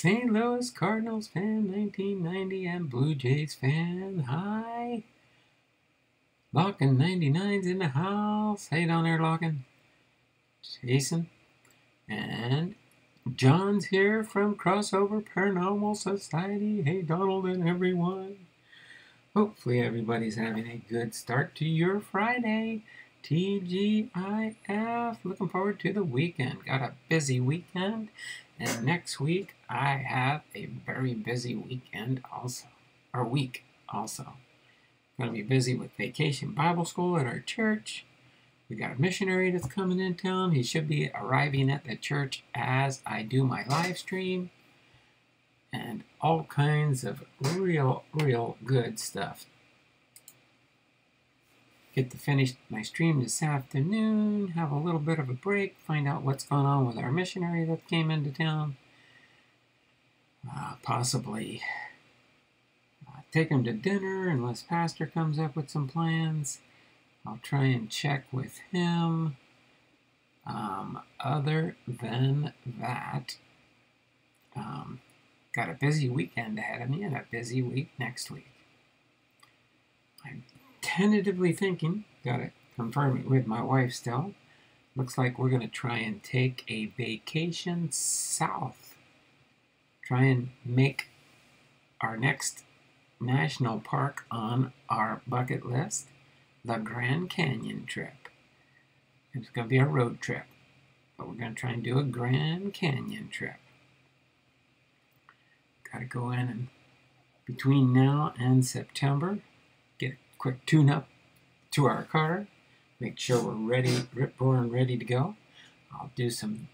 St. Louis Cardinals fan 1990 and Blue Jays fan. Hi. Lockin 99's in the house. How you down there, Lockin? Jason. And John's here from Crossover Paranormal Society. Hey, Donald and everyone. Hopefully everybody's having a good start to your Friday. TGIF. Looking forward to the weekend. Got a busy weekend. And next week, I have a very busy weekend also. Or week also. Going to be busy with Vacation Bible School at our church. We got a missionary that's coming in town. He should be arriving at the church as I do my live stream. And all kinds of real good stuff. Get to finish my stream this afternoon, have a little bit of a break, find out what's going on with our missionary that came into town. Possibly take him to dinner unless Pastor comes up with some plans. I'll try and check with him. Other than that, got a busy weekend ahead of me and a busy week next week. I'm tentatively thinking, got to confirm it with my wife still, looks like we're going to try and take a vacation south. Try and make our next national park on our bucket list the Grand Canyon trip. It's going to be a road trip, but we're going to try and do a Grand Canyon trip. Got to go in and between now and September, get a quick tune-up to our car, make sure we're ready, rip-roaring, ready to go. I'll do some,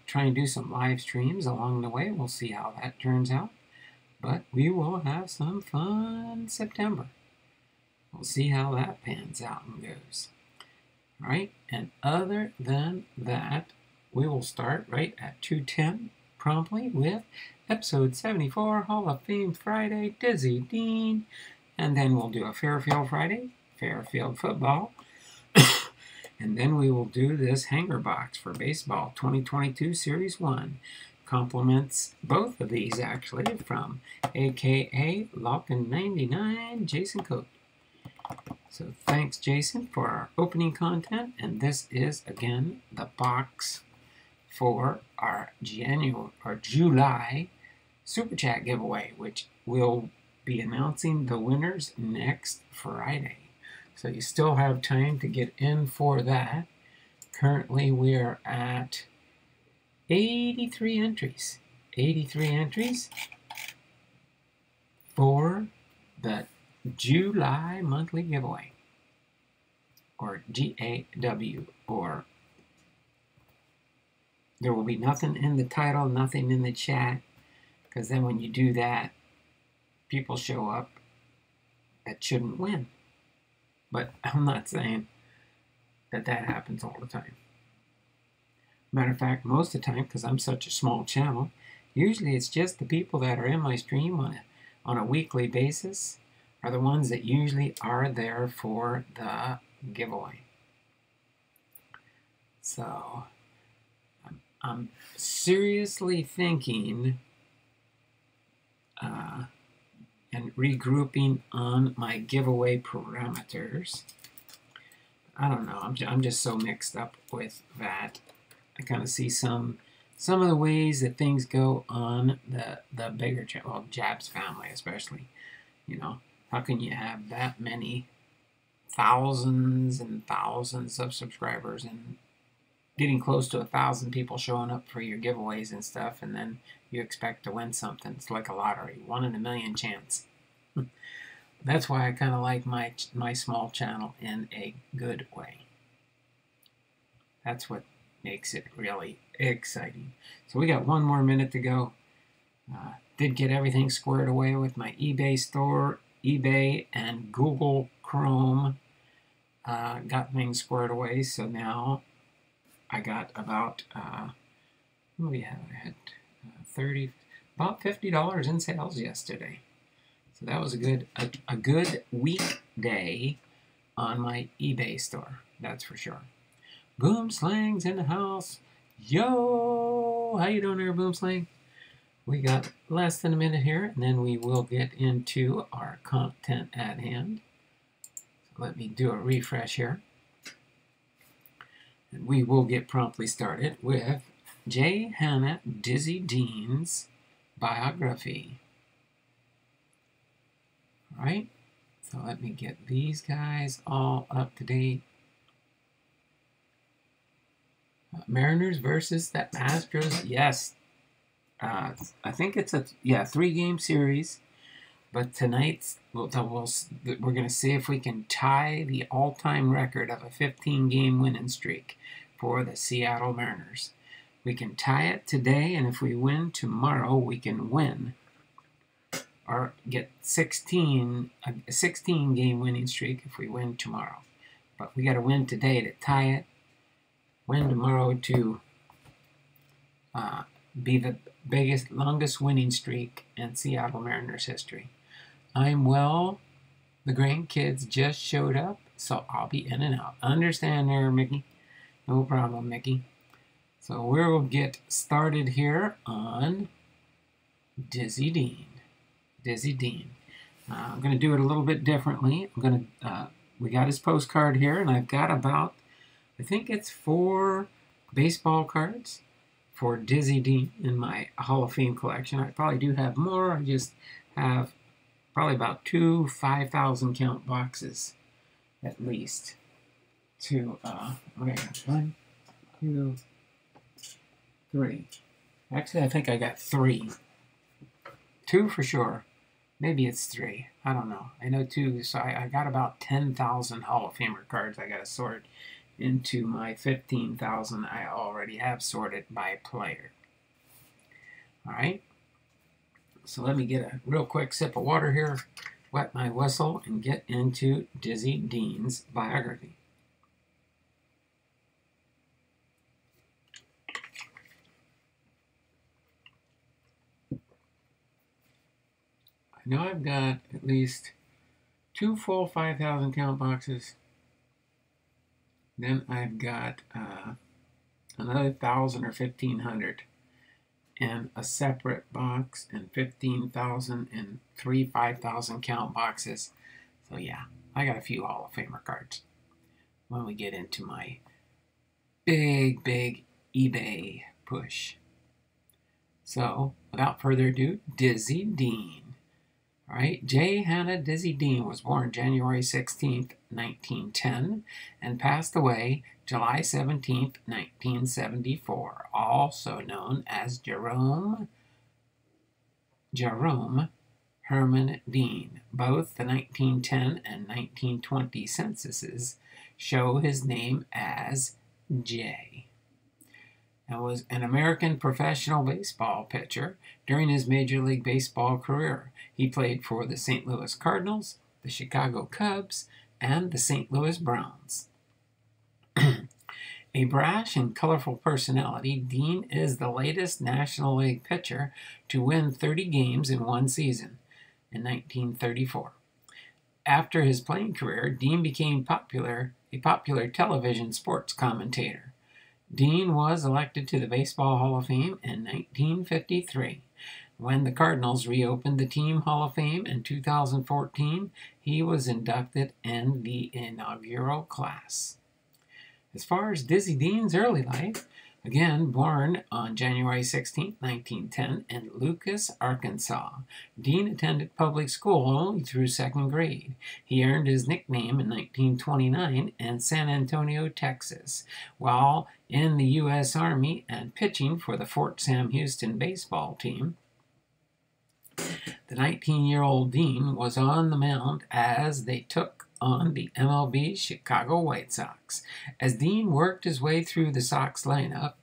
try and do some live streams along the way. We'll see how that turns out. But we will have some fun in September. We'll see how that pans out and goes. All right, and other than that, we will start right at 2:10 promptly with episode 74, Hall of Fame Friday, Dizzy Dean. And then we'll do a Fairfield Friday, Fairfield Football. And then we will do this hanger box for baseball 2022 Series 1. Compliments both of these actually from AKA Lockin99 Jason Coate. So thanks Jason for our opening content. And this is again the box for our July Super Chat giveaway, which will be announcing the winners next Friday. So you still have time to get in for that. Currently we are at 83 entries. 83 entries for the July monthly giveaway. Or GAW. Or there will be nothing in the title, nothing in the chat. Because then when you do that, people show up that shouldn't win. But I'm not saying that that happens all the time. Matter of fact, most of the time, because I'm such a small channel, usually it's just the people that are in my stream on a weekly basis are the ones that usually are there for the giveaway. So, I'm seriously thinking and regrouping on my giveaway parameters. I don't know. I'm just so mixed up with that. I kind of see some of the ways that things go on the bigger channel, well, Jab's family especially. You know, how can you have that many thousands and thousands of subscribers and getting close to 1,000 people showing up for your giveaways and stuff, and then you expect to win something? It's like a lottery, 1 in a million chance. That's why I kind of like my small channel in a good way. That's what makes it really exciting. So we got 1 more minute to go. Did get everything squared away with my eBay store, eBay and Google Chrome. Got things squared away, so now I got about, what do we have? I had about $50 in sales yesterday. So that was a good weekday on my eBay store, that's for sure. Boom Slang's in the house. Yo! How you doing there, Boom Slang? We got less than a minute here, and then we will get into our content at hand. So let me do a refresh here. And we will get promptly started with J. Hanna Dizzy Dean's Biography. All right, so let me get these guys all up to date. Mariners versus the Astros. Yes, I think it's a 3-game series. But tonight's we're going to see if we can tie the all-time record of a 15-game winning streak for the Seattle Mariners. We can tie it today, and if we win tomorrow, we can win or get a 16-game winning streak if we win tomorrow. But we got to win today to tie it. Win tomorrow to be the longest winning streak in Seattle Mariners history. I'm well. The grandkids just showed up, so I'll be in and out. Understand there, Mickey? No problem, Mickey. So we'll get started here on Dizzy Dean. Dizzy Dean. I'm going to do it a little bit differently. We got his postcard here, and I've got about, I think it's 4 baseball cards for Dizzy Dean in my Hall of Fame collection. I probably do have more. I just have probably about 2 5,000 count boxes at least. Okay, 1, 2, 3. Actually, I think I got 3. 2 for sure. Maybe it's 3. I don't know. I know 2, so I got about 10,000 Hall of Famer cards I got to sort into my 15,000 I already have sorted by player. All right. So let me get a real quick sip of water here, wet my whistle, and get into Dizzy Dean's biography. I know I've got at least 2 full 5,000 count boxes. Then I've got another 1,000 or 1,500 in a separate box, and 15,000 in 3 5,000 count boxes. So yeah, I got a few Hall of Famer cards when we get into my big eBay push. So without further ado, Dizzy Dean. All right, J. Hanna Dizzy Dean was born January 16th, 1910, and passed away July 17th, 1974, also known as Jerome Herman Dean. Both the 1910 and 1920 censuses show his name as J. And was an American professional baseball pitcher during his Major League Baseball career. He played for the St. Louis Cardinals, the Chicago Cubs, and the St. Louis Browns. A brash and colorful personality, Dean is the latest National League pitcher to win 30 games in one season in 1934. After his playing career, Dean became a popular television sports commentator. Dean was elected to the Baseball Hall of Fame in 1953. When the Cardinals reopened the Team Hall of Fame in 2014, he was inducted in the inaugural class. As far as Dizzy Dean's early life, again born on January 16, 1910 in Lucas, Arkansas, Dean attended public school only through 2nd grade. He earned his nickname in 1929 in San Antonio, Texas, while in the U.S. Army and pitching for the Fort Sam Houston baseball team. The 19-year-old Dean was on the mound as they took on the MLB Chicago White Sox. As Dean worked his way through the Sox lineup,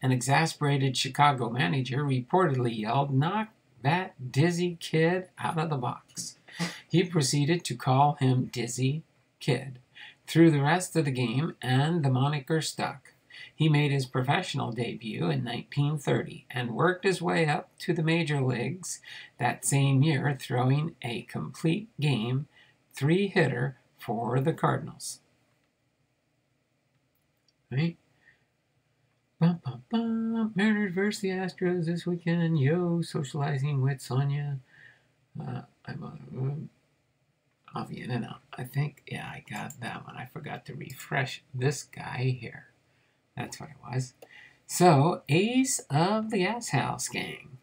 an exasperated Chicago manager reportedly yelled, "Knock that Dizzy Kid out of the box." He proceeded to call him Dizzy Kid through the rest of the game, and the moniker stuck. He made his professional debut in 1930 and worked his way up to the major leagues that same year, throwing a complete game 3-hitter for the Cardinals. Right? Bum, bum, Mariners versus the Astros this weekend. Yo, socializing with Sonia. I'll be in and out. I think, yeah, I got that one. I forgot to refresh this guy here. That's what it was. So, Ace of the Gas House Gang.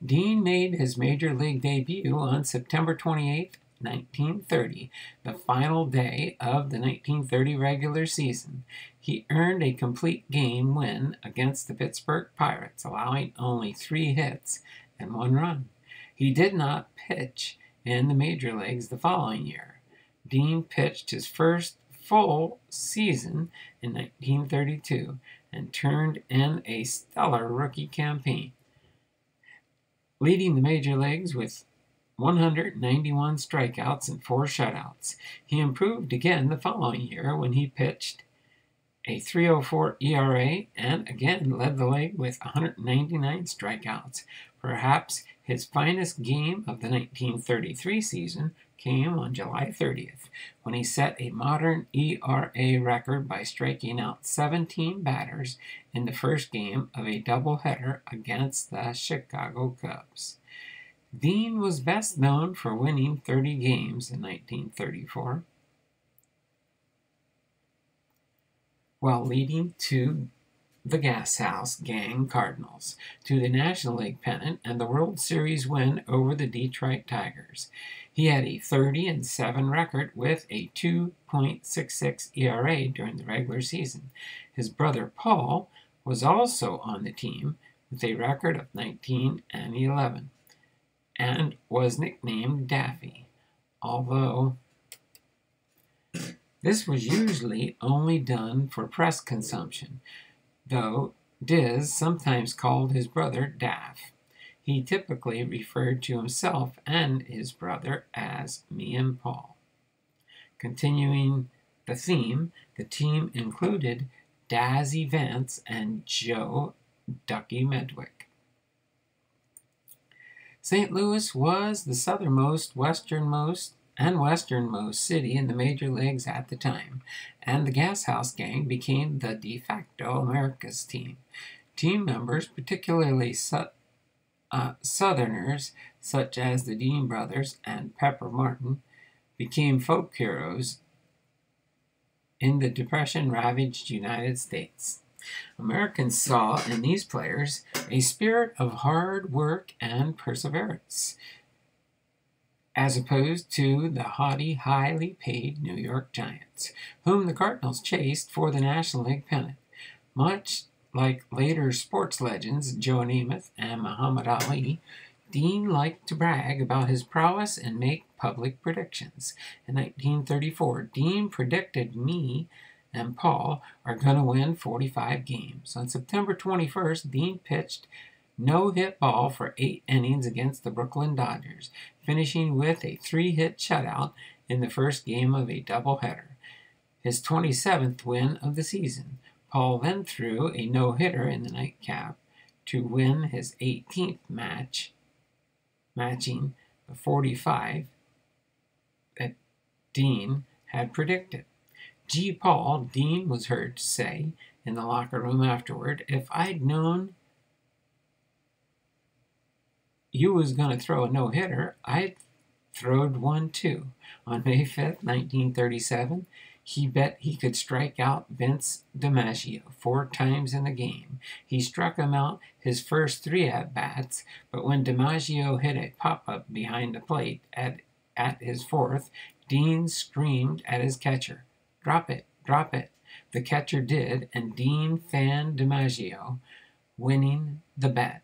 Dean made his major league debut on September 28, 1930, the final day of the 1930 regular season. He earned a complete game win against the Pittsburgh Pirates, allowing only 3 hits and 1 run. He did not pitch in the major leagues the following year. Dean pitched his first full season in 1932 and turned in a stellar rookie campaign, leading the major leagues with 191 strikeouts and 4 shutouts. He improved again the following year when he pitched a 3.04 ERA and again led the league with 199 strikeouts. Perhaps his finest game of the 1933 season came on July 30th, when he set a modern ERA record by striking out 17 batters in the first game of a doubleheader against the Chicago Cubs. Dean was best known for winning 30 games in 1934, while leading to the Gas House Gang Cardinals to the National League pennant and the World Series win over the Detroit Tigers. He had a 30-7 record with a 2.66 ERA during the regular season. His brother Paul was also on the team with a record of 19-11 and was nicknamed Daffy, although this was usually only done for press consumption, though Diz sometimes called his brother Daff. He typically referred to himself and his brother as me and Paul. Continuing the theme, the team included Dazzy Vance and Joe Ducky Medwick. St. Louis was the southernmost, westernmost city in the major leagues at the time, and the Gas House Gang became the de facto America's team. Team members, particularly Southerners such as the Dean brothers and Pepper Martin, became folk heroes in the Depression-ravaged United States. Americans saw in these players a spirit of hard work and perseverance, as opposed to the haughty, highly paid New York Giants, whom the Cardinals chased for the National League pennant. Much like later sports legends Joe Namath and Muhammad Ali, Dean liked to brag about his prowess and make public predictions. In 1934, Dean predicted me and Paul are going to win 45 games. On September 21st, Dean pitched no-hit ball for 8 innings against the Brooklyn Dodgers, finishing with a 3-hit shutout in the first game of a doubleheader, his 27th win of the season. Paul then threw a no-hitter in the nightcap to win his 18th match, matching the 45 that Dean had predicted. G. Paul, Dean was heard to say in the locker room afterward, "If I'd known you was going to throw a no-hitter, I'd throwed one too." On May 5th, 1937, he bet he could strike out Vince DiMaggio 4 times in the game. He struck him out his first 3 at-bats, but when DiMaggio hit a pop-up behind the plate at his 4th, Dean screamed at his catcher, "Drop it, drop it." The catcher did, and Dean fanned DiMaggio, winning the bet.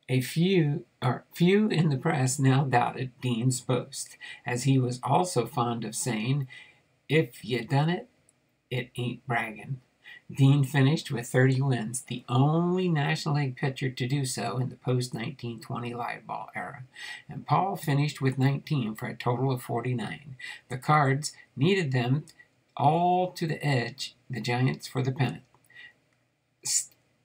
A few in the press now doubted Dean's boast, as he was also fond of saying, "If you done it, it ain't bragging." Dean finished with 30 wins, the only National League pitcher to do so in the post-1920 live ball era, and Paul finished with 19 for a total of 49. The Cards needed them all to the edge, the Giants, for the pennant,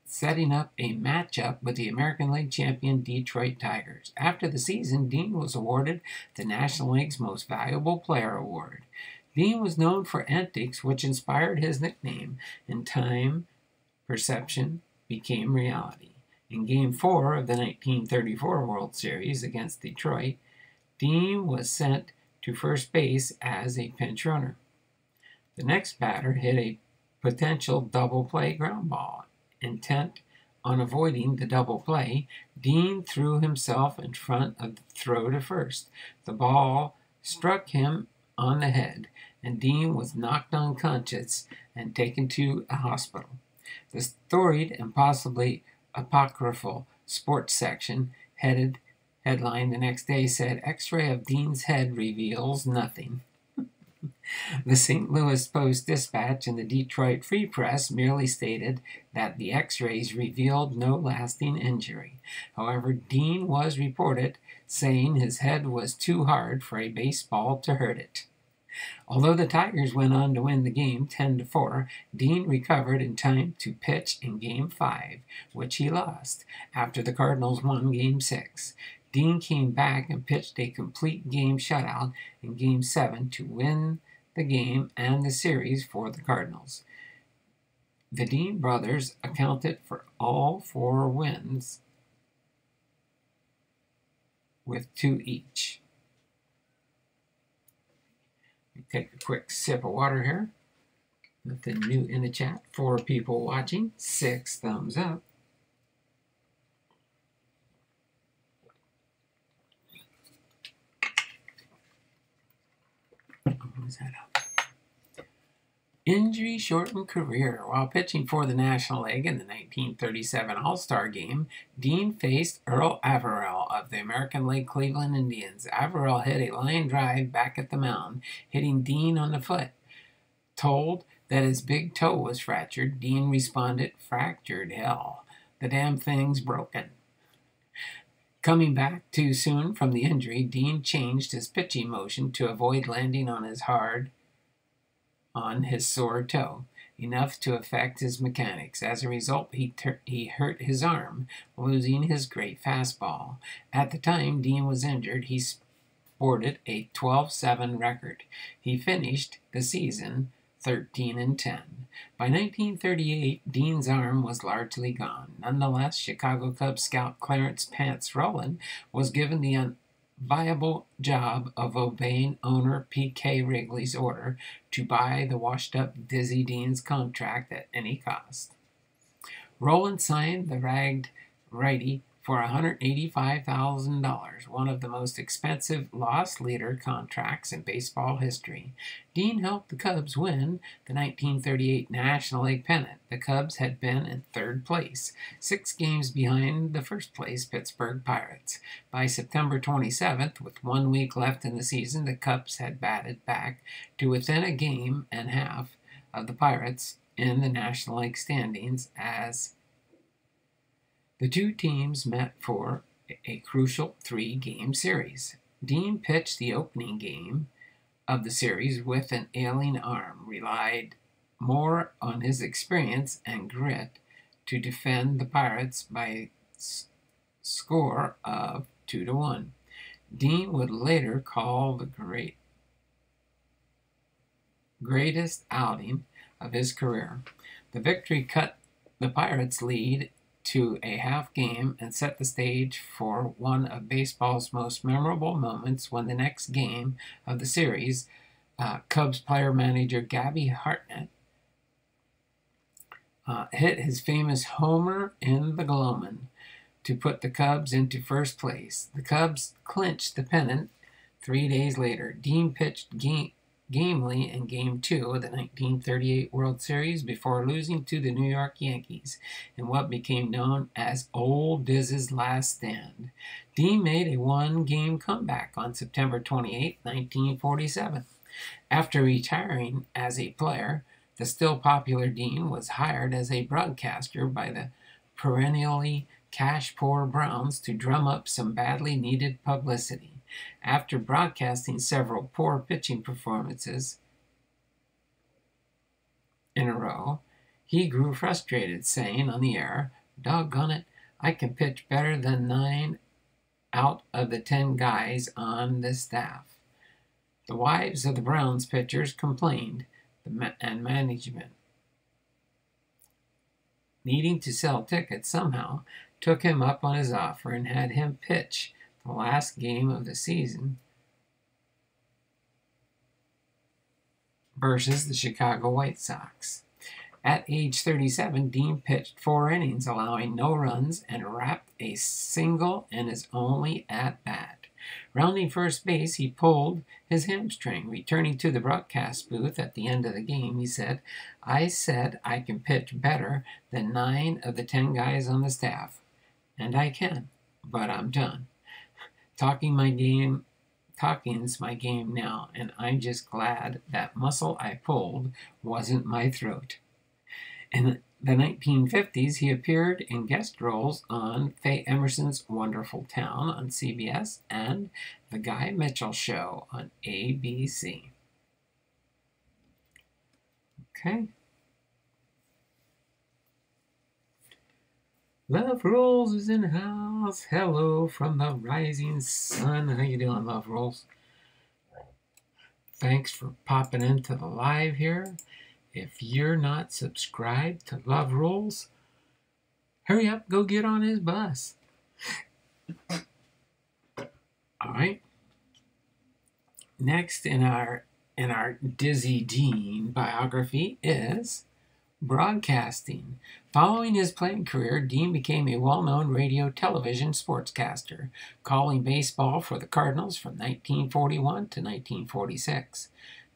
setting up a matchup with the American League champion Detroit Tigers. After the season, Dean was awarded the National League's Most Valuable Player Award. Dean was known for antics which inspired his nickname in time, perception, became reality. In Game 4 of the 1934 World Series against Detroit, Dean was sent to first base as a pinch runner. The next batter hit a potential double play ground ball. Intent on avoiding the double play, Dean threw himself in front of the throw to first. The ball struck him on the head, and Dean was knocked unconscious and taken to a hospital. The storied and possibly apocryphal sports section headline the next day said, "X-ray of Dean's head reveals nothing." The St. Louis Post-Dispatch and the Detroit Free Press merely stated that the X-rays revealed no lasting injury. However, Dean was reported saying his head was too hard for a baseball to hurt it. Although the Tigers went on to win the game 10-4, Dean recovered in time to pitch in Game 5, which he lost, after the Cardinals won Game 6. Dean came back and pitched a complete game shutout in Game 7 to win the game and the series for the Cardinals. The Dean brothers accounted for all 4 wins, with 2 each. Take a quick sip of water here. Nothing new in the chat. 4 people watching. 6 thumbs up. Who's that up? Injury-shortened career. While pitching for the National League in the 1937 All-Star Game, Dean faced Earl Averill of the American League Cleveland Indians. Averill hit a line drive back at the mound, hitting Dean on the foot. Told that his big toe was fractured, Dean responded, "Fractured, hell. The damn thing's broken." Coming back too soon from the injury, Dean changed his pitching motion to avoid landing on his sore toe, enough to affect his mechanics. As a result, he hurt his arm, losing his great fastball. At the time Dean was injured, he sported a 12-7 record. He finished the season 13-10. By 1938, Dean's arm was largely gone. Nonetheless, Chicago Cubs scout Clarence Pants Rowland was given the unviable job of obeying owner P.K. Wrigley's order to buy the washed-up Dizzy Dean's contract at any cost. Rowland signed the ragged righty for $185,000, one of the most expensive loss leader contracts in baseball history. Dean helped the Cubs win the 1938 National League pennant. The Cubs had been in 3rd place, 6 games behind the first-place Pittsburgh Pirates. By September 27th, with 1 week left in the season, the Cubs had batted back to within a game and half of the Pirates in the National League standings as the 2 teams met for a crucial 3-game series. Dean pitched the opening game of the series with an ailing arm, relied more on his experience and grit to defend the Pirates by a score of 2-1. Dean would later call the greatest outing of his career. The victory cut the Pirates' lead to a half game and set the stage for one of baseball's most memorable moments when the next game of the series, Cubs player-manager Gabby Hartnett hit his famous homer in the Gloamin' to put the Cubs into first place. The Cubs clinched the pennant 3 days later. Dean pitched gamely in Game 2 of the 1938 World Series before losing to the New York Yankees in what became known as Old Diz's last stand. Dean made a 1-game comeback on September 28, 1947. After retiring as a player, the still popular Dean was hired as a broadcaster by the perennially cash-poor Browns to drum up some badly needed publicity. After broadcasting several poor pitching performances in a row, he grew frustrated, saying on the air, "Doggone it, I can pitch better than 9 out of the 10 guys on this staff." The wives of the Browns pitchers complained, and management needing to sell tickets somehow, took him up on his offer and had him pitch the last game of the season versus the Chicago White Sox. At age 37, Dean pitched 4 innings, allowing no runs, and wrapped a single in his only at-bat. Rounding first base, he pulled his hamstring. Returning to the broadcast booth at the end of the game, he said, "I said I can pitch better than 9 of the 10 guys on the staff. And I can, but I'm done. Talking's my game now, and I'm just glad that muscle I pulled wasn't my throat." In the 1950s, he appeared in guest roles on Faye Emerson's Wonderful Town on CBS and The Guy Mitchell Show on ABC. Okay. Love Rolls is in the house. Hello from the rising sun. How you doing, Love Rolls? Thanks for popping into the live here. If you're not subscribed to Love Rolls, hurry up, go get on his bus. All right. Next in our Dizzy Dean biography is broadcasting. Following his playing career, Dean became a well-known radio television sportscaster, calling baseball for the Cardinals from 1941 to 1946.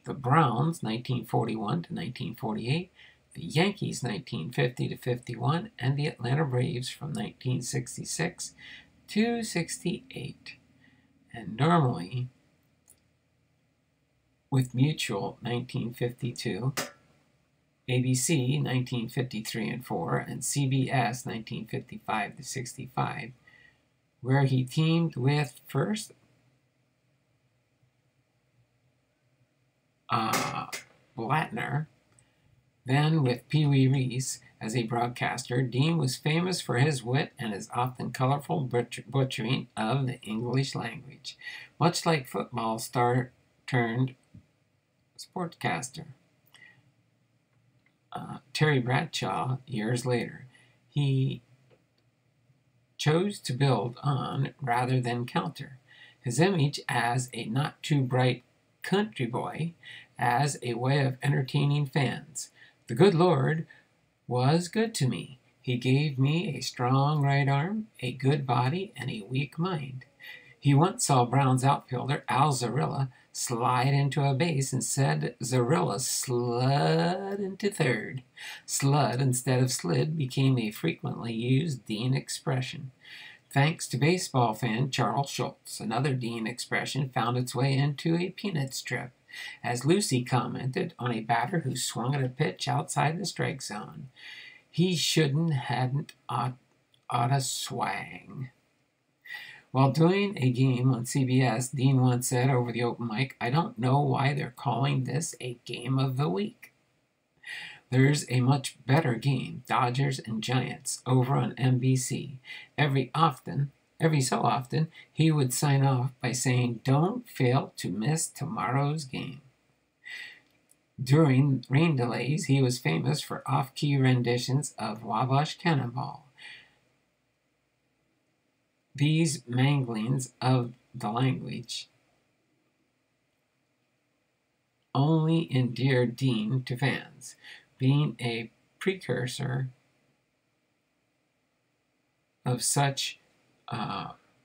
The Browns, 1941 to 1948, the Yankees, 1950 to 51, and the Atlanta Braves from 1966 to 68. And normally, with Mutual, 1952, ABC, 1953 and 4, and CBS, 1955 to 65, where he teamed with first Blattner, then with Pee Wee Reese as a broadcaster. Dean was famous for his wit and his often colorful butchering of the English language, much like football star turned sportscaster Terry Bradshaw years later. He chose to build on rather than counter his image as a not-too-bright country boy as a way of entertaining fans. The good Lord was good to me. He gave me a strong right arm, a good body, and a weak mind. He once saw Browns outfielder Al Zarilla slide into a base and said Zarilla slid into third. Slud instead of slid became a frequently used Dean expression. Thanks to baseball fan Charles Schultz, another Dean expression found its way into a peanut strip, as Lucy commented on a batter who swung at a pitch outside the strike zone. "He hadn't oughta swang." While doing a game on CBS, Dean once said over the open mic, "I don't know why they're calling this a game of the week. There's a much better game, Dodgers and Giants, over on NBC. Every so often, he would sign off by saying, 'Don't fail to miss tomorrow's game.'" During rain delays, he was famous for off-key renditions of Wabash Cannonball. These manglings of the language only endeared Dean to fans, being a precursor of such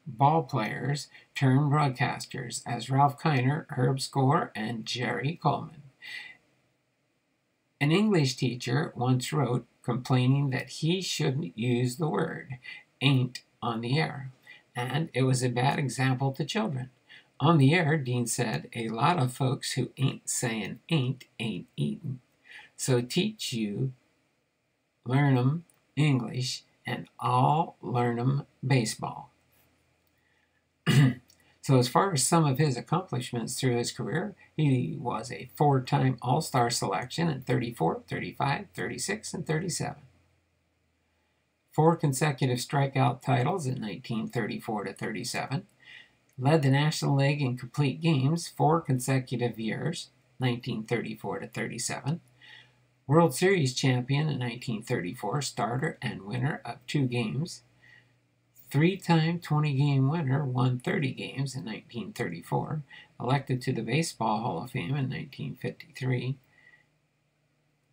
ball players turned broadcasters as Ralph Kiner, Herb Score, and Jerry Coleman. An English teacher once wrote complaining that he shouldn't use the word "ain't" on the air, and it was a bad example to children. On the air, Dean said, "A lot of folks who ain't saying ain't eating. So teach you, learn 'em English, and I'll learn 'em baseball." So as far as some of his accomplishments through his career, he was a 4-time All-Star selection in 34, 35, 36, and 37. 4 consecutive strikeout titles in 1934 to 37. Led the National League in complete games 4 consecutive years, 1934 to 37. World Series champion in 1934, starter and winner of 2 games. 3-time 20-game winner, won 30 games in 1934. Elected to the Baseball Hall of Fame in 1953.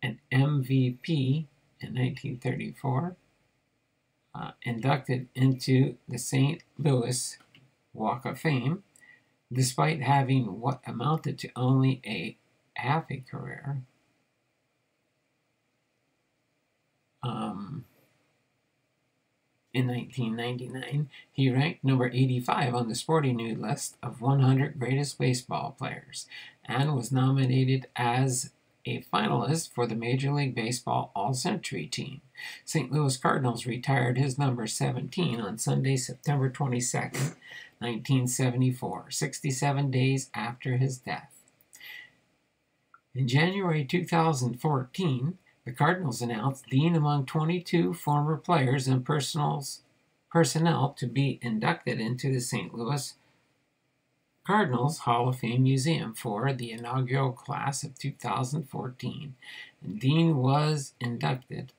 An MVP in 1934. Inducted into the St. Louis Walk of Fame, despite having what amounted to only a half a career. In 1999, he ranked number 85 on the Sporting News list of 100 greatest baseball players, and was nominated as a finalist for the Major League Baseball All-Century team. St. Louis Cardinals retired his number 17 on Sunday, September 22nd, 1974, 67 days after his death. In January 2014, the Cardinals announced Dean among 22 former players and personnel to be inducted into the St. Louis Cardinals Hall of Fame Museum for the inaugural class of 2014. And Dean was inducted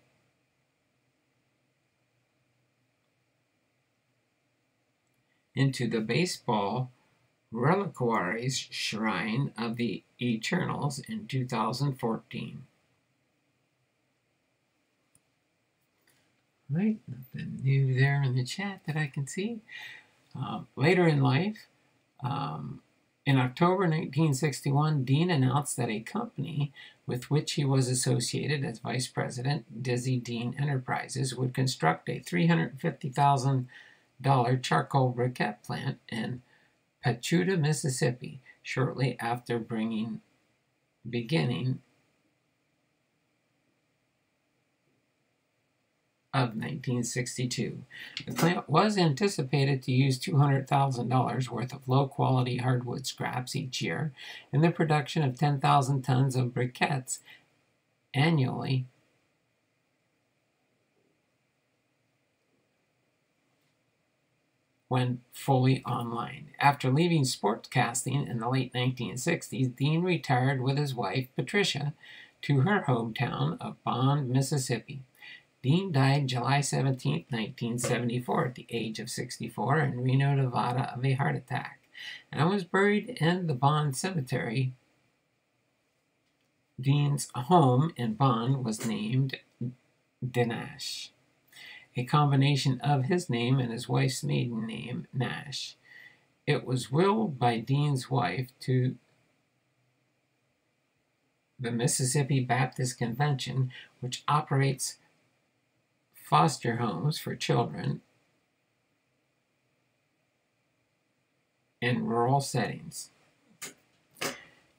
into the Baseball Reliquaries Shrine of the Eternals in 2014. Right, nothing new there in the chat that I can see. Later in life, in October 1961, Dean announced that a company with which he was associated as vice president, Dizzy Dean Enterprises, would construct a $350,000 charcoal briquette plant in Pachuta, Mississippi, shortly after beginning of 1962. The plant was anticipated to use $200,000 worth of low-quality hardwood scraps each year in the production of 10,000 tons of briquettes annually. When fully online. After leaving sportscasting in the late 1960s, Dean retired with his wife, Patricia, to her hometown of Bond, Mississippi. Dean died July 17, 1974, at the age of 64 in Reno, Nevada, of a heart attack, and was buried in the Bond Cemetery. Dean's home in Bond was named Denash, a combination of his name and his wife's maiden name, Nash. It was willed by Dean's wife to the Mississippi Baptist Convention, which operates foster homes for children in rural settings.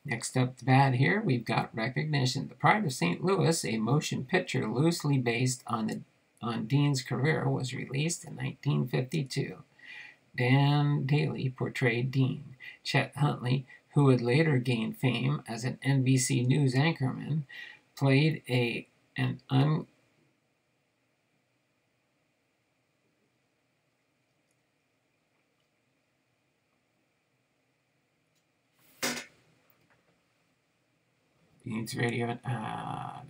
Next up the bat here, we've got recognition. The Pride of St. Louis, a motion picture loosely based on Dean's career, was released in 1952. Dan Daly portrayed Dean. Chet Huntley, who would later gain fame as an NBC News anchorman, played an Dean's radio. I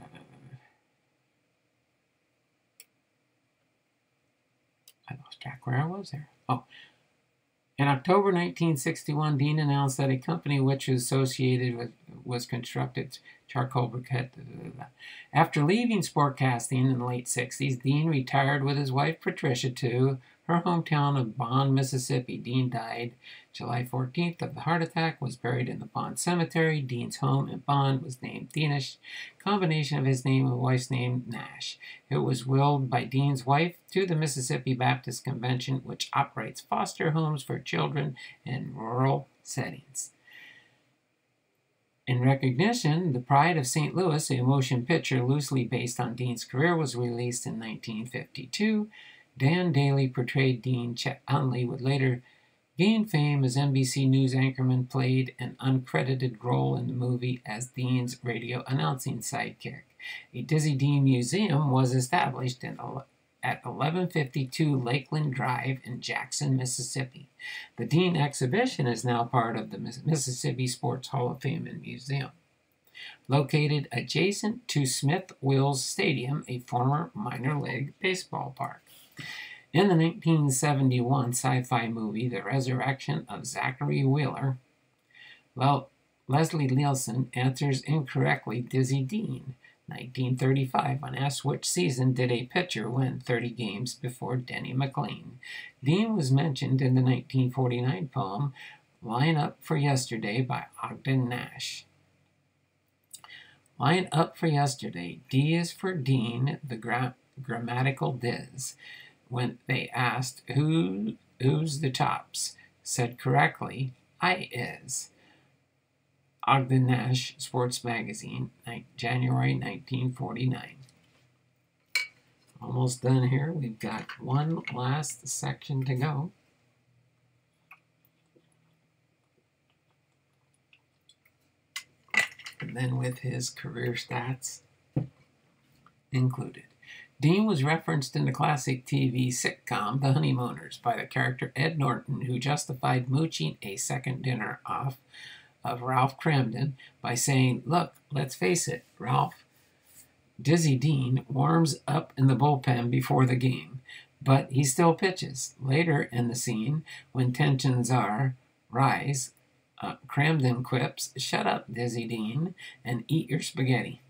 lost track where I was there. Oh. In October 1961, Dean announced that a company which was associated was constructed charcoal briquette. After leaving sportcasting in the late 60s, Dean retired with his wife Patricia to her hometown of Bond, Mississippi. Dean died July 14th of the heart attack, was buried in the Bond Cemetery. Dean's home in Bond was named Deanish, combination of his name and wife's name, Nash. It was willed by Dean's wife to the Mississippi Baptist Convention, which operates foster homes for children in rural settings. In recognition, The Pride of St. Louis, a motion picture loosely based on Dean's career, was released in 1952. Dan Daly portrayed Dean. Chet Huntley would later gain fame as NBC News anchorman, played an uncredited role in the movie as Dean's radio announcing sidekick. A Dizzy Dean Museum was established at 1152 Lakeland Drive in Jackson, Mississippi. The Dean exhibition is now part of the Mississippi Sports Hall of Fame and Museum. located adjacent to Smith Wills Stadium, a former minor league baseball park. In the 1971 sci-fi movie The Resurrection of Zachary Wheeler, Leslie Nielsen answers incorrectly Dizzy Dean. 1935, when asked which season did a pitcher win 30 games before Denny McLean, Dean was mentioned in the 1949 poem Line Up for Yesterday by Ogden Nash. Line up for yesterday. D is for Dean, the grammatical Diz. When they asked who's the tops, said correctly, I is. Ogden Nash Sports Magazine, January 1949. Almost done here. We've got one last section to go. And then with his career stats included. Dean was referenced in the classic TV sitcom The Honeymooners by the character Ed Norton, who justified mooching a second dinner off of Ralph Cramden by saying, look, let's face it, Ralph, Dizzy Dean warms up in the bullpen before the game, but he still pitches. Later in the scene, when tensions rise, Cramden quips, shut up, Dizzy Dean, and eat your spaghetti.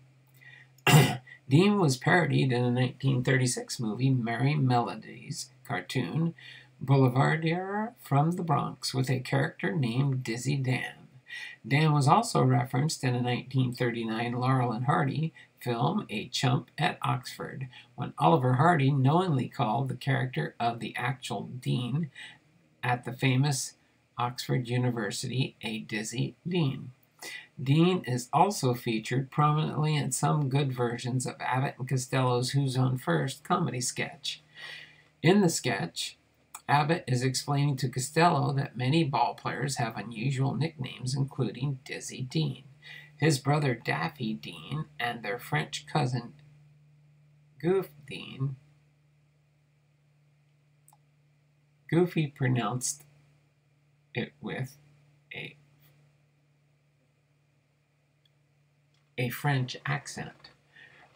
Dean was parodied in a 1936 movie, Merry Melodies cartoon, Boulevardier from the Bronx, with a character named Dizzy Dan. Dan was also referenced in a 1939 Laurel and Hardy film, A Chump at Oxford, when Oliver Hardy knowingly called the character of the actual Dean at the famous Oxford University a Dizzy Dean. Dean is also featured prominently in some good versions of Abbott and Costello's Who's on First comedy sketch. In the sketch, Abbott is explaining to Costello that many ball players have unusual nicknames, including Dizzy Dean, his brother Daffy Dean, and their French cousin Goof Dean. Goofy pronounced it with a French accent.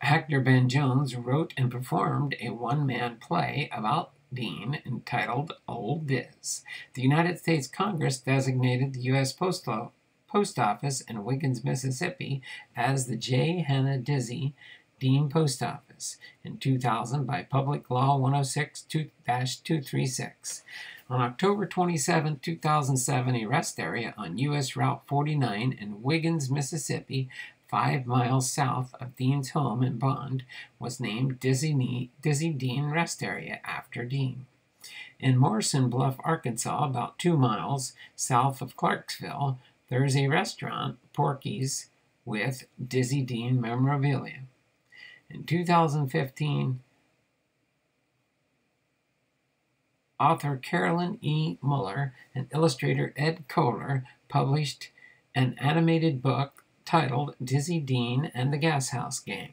Hector Ben Jones wrote and performed a one-man play about Dean entitled Old Diz. The United States Congress designated the U.S. Post Office in Wiggins, Mississippi as the J. Hanna Dizzy Dean Post Office in 2000 by Public Law 106-236. On October 27, 2007, a rest area on U.S. Route 49 in Wiggins, Mississippi, 5 miles south of Dean's home in Bond, was named Dizzy Dean Rest Area after Dean. In Morrison Bluff, Arkansas, about 2 miles south of Clarksville, there is a restaurant, Porky's, with Dizzy Dean memorabilia. In 2015, author Carolyn E. Muller and illustrator Ed Kohler published an animated book titled Dizzy Dean and the Gas House Gang.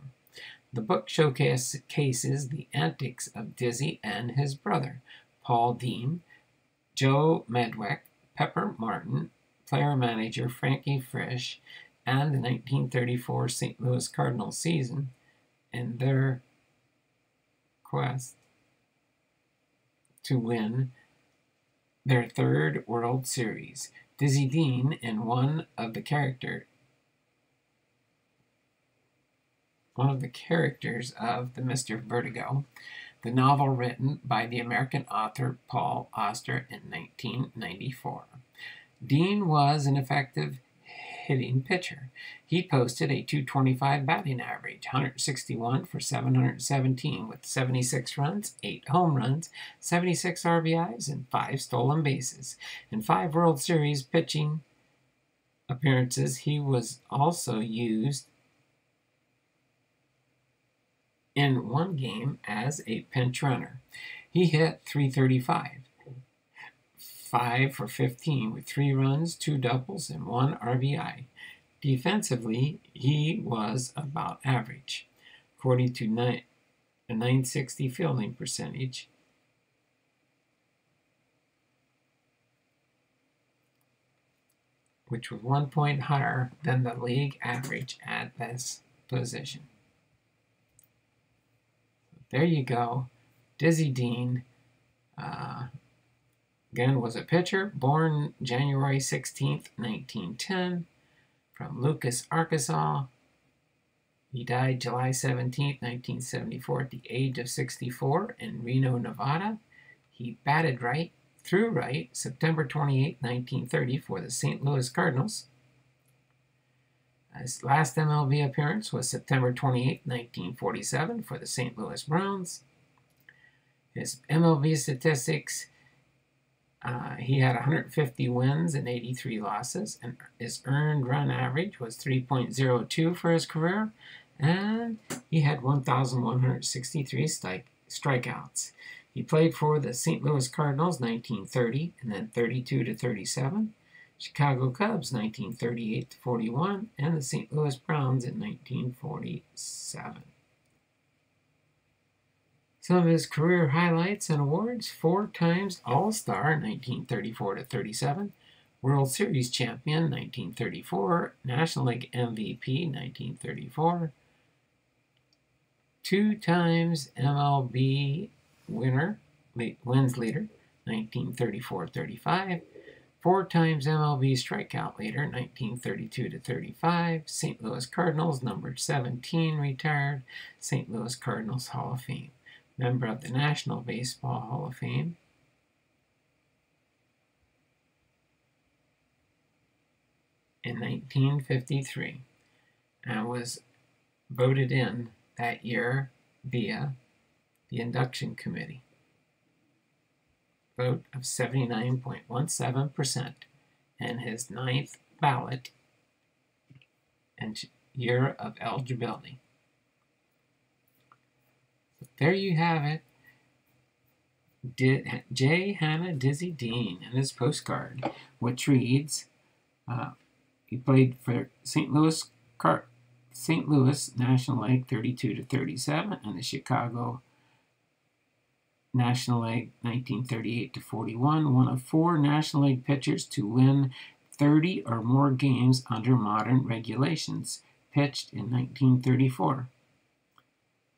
The book showcases the antics of Dizzy and his brother, Paul Dean, Joe Medwick, Pepper Martin, player-manager Frankie Frisch, and the 1934 St. Louis Cardinals season in their quest to win their third World Series. Dizzy Dean in one of the characters of the Mr. Vertigo, the novel written by the American author Paul Auster in 1994. Dean was an effective hitting pitcher. He posted a .225 batting average, 161 for 717, with 76 runs, 8 home runs, 76 RBIs, and 5 stolen bases. In 5 World Series pitching appearances, he was also used in one game as a pinch runner. He hit .335, 5 for 15 with 3 runs, 2 doubles, and 1 RBI. Defensively, he was about average, according to a .960 fielding percentage. which was 1 point higher than the league average at this position. There you go. Dizzy Dean, again, was a pitcher, born January 16th, 1910, from Lucas, Arkansas. He died July 17th, 1974, at the age of 64 in Reno, Nevada. He batted right, threw right, September 28, 1930, for the St. Louis Cardinals. His last MLB appearance was September 28, 1947, for the St. Louis Browns. His MLB statistics, he had 150 wins and 83 losses, and his earned run average was 3.02 for his career, and he had 1,163 strikeouts. He played for the St. Louis Cardinals 1930 and then 32 to 37, Chicago Cubs 1938 to 41, and the St. Louis Browns in 1947. Some of his career highlights and awards: 4 times All-Star 1934 to 37, World Series champion 1934, National League MVP 1934, 2 times MLB wins leader 1934-35, 4 times MLB strikeout leader 1932 to 35, St. Louis Cardinals number 17 retired, St. Louis Cardinals Hall of Fame, member of the National Baseball Hall of Fame. In 1953, and was voted in that year via the induction committee. Vote of 79.17%, and his 9th ballot and year of eligibility. There you have it. J. Hanna Dizzy Dean and his postcard, which reads, he played for St. Louis National League 32 to 37 and the Chicago National League 1938 to 41, one of 4 National League pitchers to win 30 or more games under modern regulations, pitched in 1934.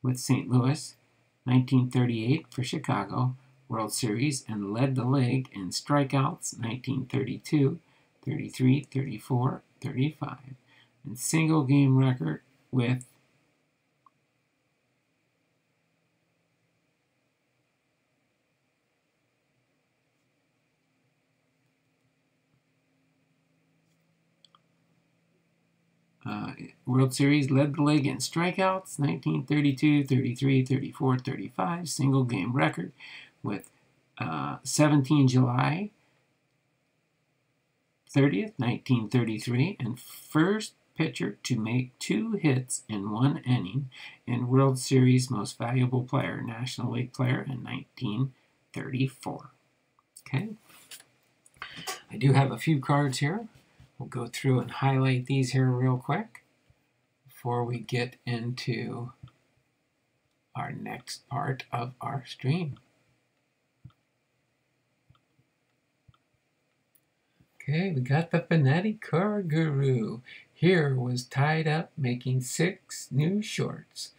With St. Louis, 1938 for Chicago, World Series, and led the league in strikeouts 1932, 33, 34, 35, and single game record with World Series, led the league in strikeouts 1932, 33, 34, 35, single game record with 17 July 30th, 1933, and first pitcher to make 2 hits in 1 inning, and World Series Most Valuable Player, National League Player in 1934. Okay. I do have a few cards here. We'll go through and highlight these here real quick before we get into our next part of our stream. Okay, we got the Fanatic Card Guru. Here was tied up making 6 new shorts.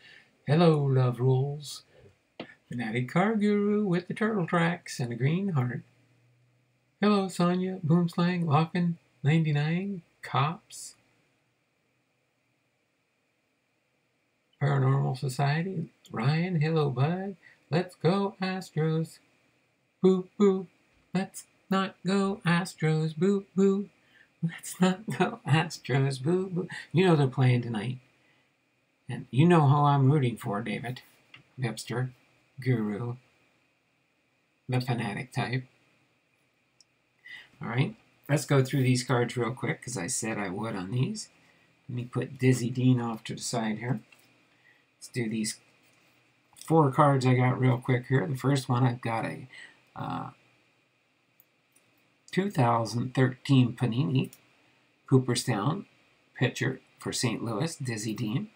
Hello, Love Rules. Fanatic Card Guru with the turtle tracks and a green heart. Hello, Sonia, Boomslang, Lockin, 99, Cops, Paranormal Society, Ryan, hello, Bud. Let's go, Astros. Boo, boo. Let's not go, Astros. Boo, boo. Let's not go, Astros. Boo, boo. You know they're playing tonight. And you know who I'm rooting for, David. Webster, Guru, the fanatic type. All right. Let's go through these cards real quick, because I said I would on these. Let me put Dizzy Dean off to the side here. Let's do these 4 cards I got real quick here. The first one, I've got a 2013 Panini Cooperstown pitcher for St. Louis, Dizzy Dean.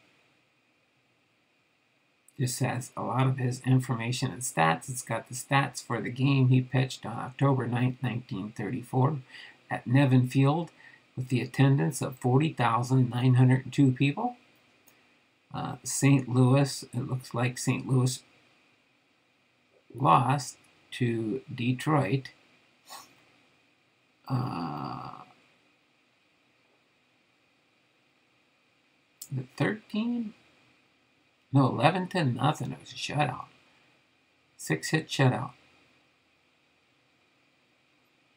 Just has a lot of his information and stats. It's got the stats for the game he pitched on October 9th, 1934. At Nevin Field with the attendance of 40,902 people. St. Louis, it looks like St. Louis lost to Detroit. The 13? No, 11-0. It was a shutout. 6-hit shutout.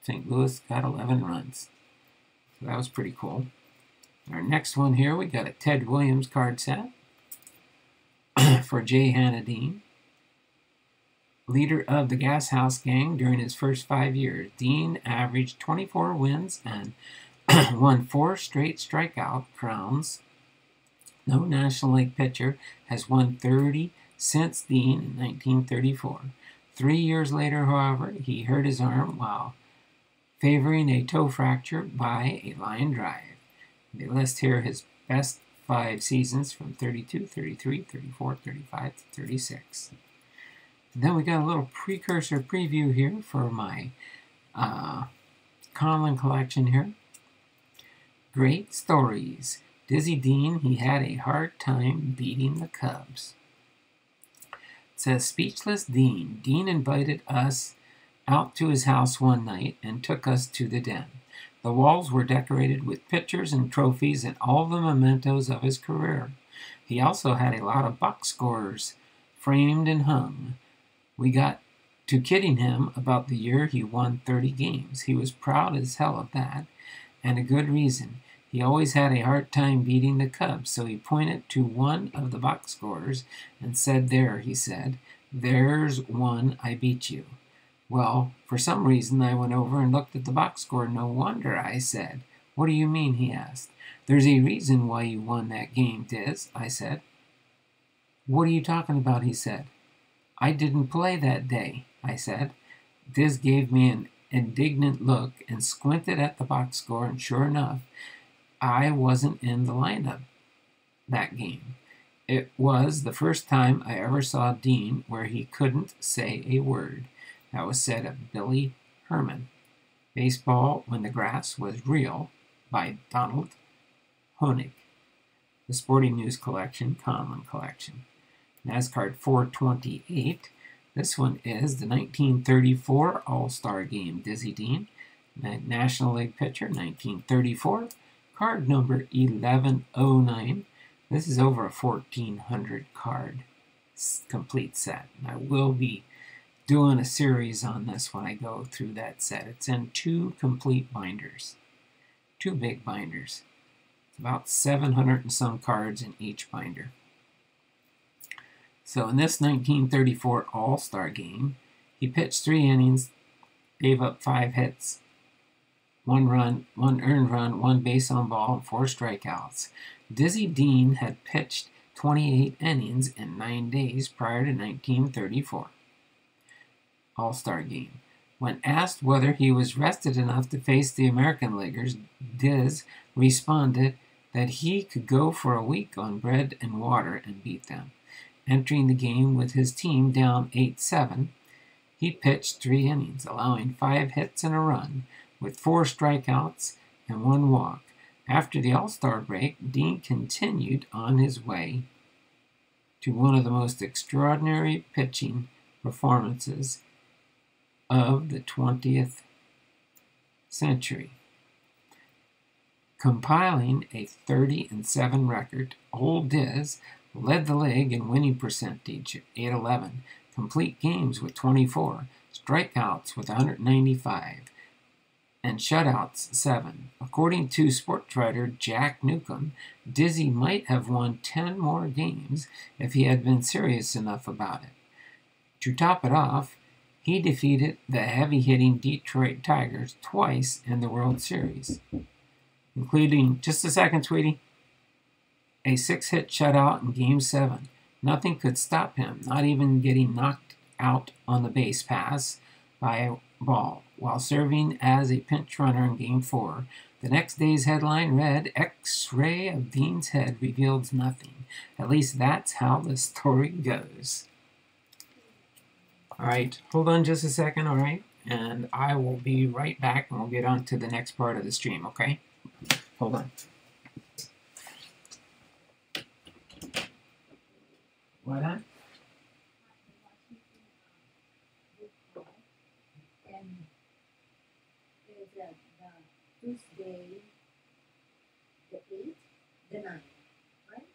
St. Louis got 11 runs. So that was pretty cool. Our next one here, we got a Ted Williams card set for J. Hanna Dean. Leader of the Gas House Gang during his first 5 years, Dean averaged 24 wins and won 4 straight strikeout crowns. No National League pitcher has won 30 since Dean in 1934. 3 years later, however, he hurt his arm while favoring a toe fracture by a line drive. They list here his best 5 seasons from 32, 33, 34, 35 to 36. And then we got a little precursor preview here for my Conlon collection here. Great stories. Dizzy Dean, he had a hard time beating the Cubs. It says, Speechless Dean. Dean invited us out to his house one night and took us to the den. The walls were decorated with pictures and trophies and all the mementos of his career. He also had a lot of box scores framed and hung. We got to kidding him about the year he won 30 games. He was proud as hell of that, and a good reason. He always had a hard time beating the Cubs, so he pointed to one of the box scores and said, There, he said, there's one I beat you. Well, for some reason I went over and looked at the box score. No wonder, I said. What do you mean, he asked. There's a reason why you won that game, Diz, I said. What are you talking about, he said. I didn't play that day, I said. Diz gave me an indignant look and squinted at the box score, and sure enough, I wasn't in the lineup that game. It was the first time I ever saw Dean where he couldn't say a word. That was said of Billy Herman. Baseball When the Grass Was Real by Donald Honig. The Sporting News Collection, Conlon Collection. NASCAR 428. This one is the 1934 All-Star Game, Dizzy Dean. National League pitcher, 1934. Card number 1109. This is over a 1,400 card complete set. And I will be doing a series on this when I go through that set. It's in 2 complete binders. 2 big binders. It's about 700 and some cards in each binder. So in this 1934 All-Star Game, he pitched 3 innings, gave up 5 hits, 1 run, 1 earned run, 1 base on ball, and 4 strikeouts. Dizzy Dean had pitched 28 innings in 9 days prior to 1934 All-Star Game. When asked whether he was rested enough to face the American Leaguers, Diz responded that he could go for a week on bread and water and beat them. Entering the game with his team down 8-7, he pitched 3 innings, allowing 5 hits and a run, with 4 strikeouts and 1 walk. After the All-Star break, Dean continued on his way to one of the most extraordinary pitching performances of the 20th century. Compiling a 30-7 record, Old Diz led the league in winning percentage, 811, complete games with 24, strikeouts with 195, and shutouts 7. According to sports writer Jack Newcomb, Dizzy might have won 10 more games if he had been serious enough about it. To top it off, he defeated the heavy-hitting Detroit Tigers twice in the World Series, including, just a second, sweetie, a 6-hit shutout in Game 7. Nothing could stop him, not even getting knocked out on the base pass by a ball, while serving as a pinch runner in Game 4. The next day's headline read, X-ray of Dean's head reveals nothing. At least that's how the story goes. All right, hold on just a second, all right? And I will be right back, and we'll get on to the next part of the stream, okay? Hold on. What on? And there's the Tuesday, the 8th, the 9th, right?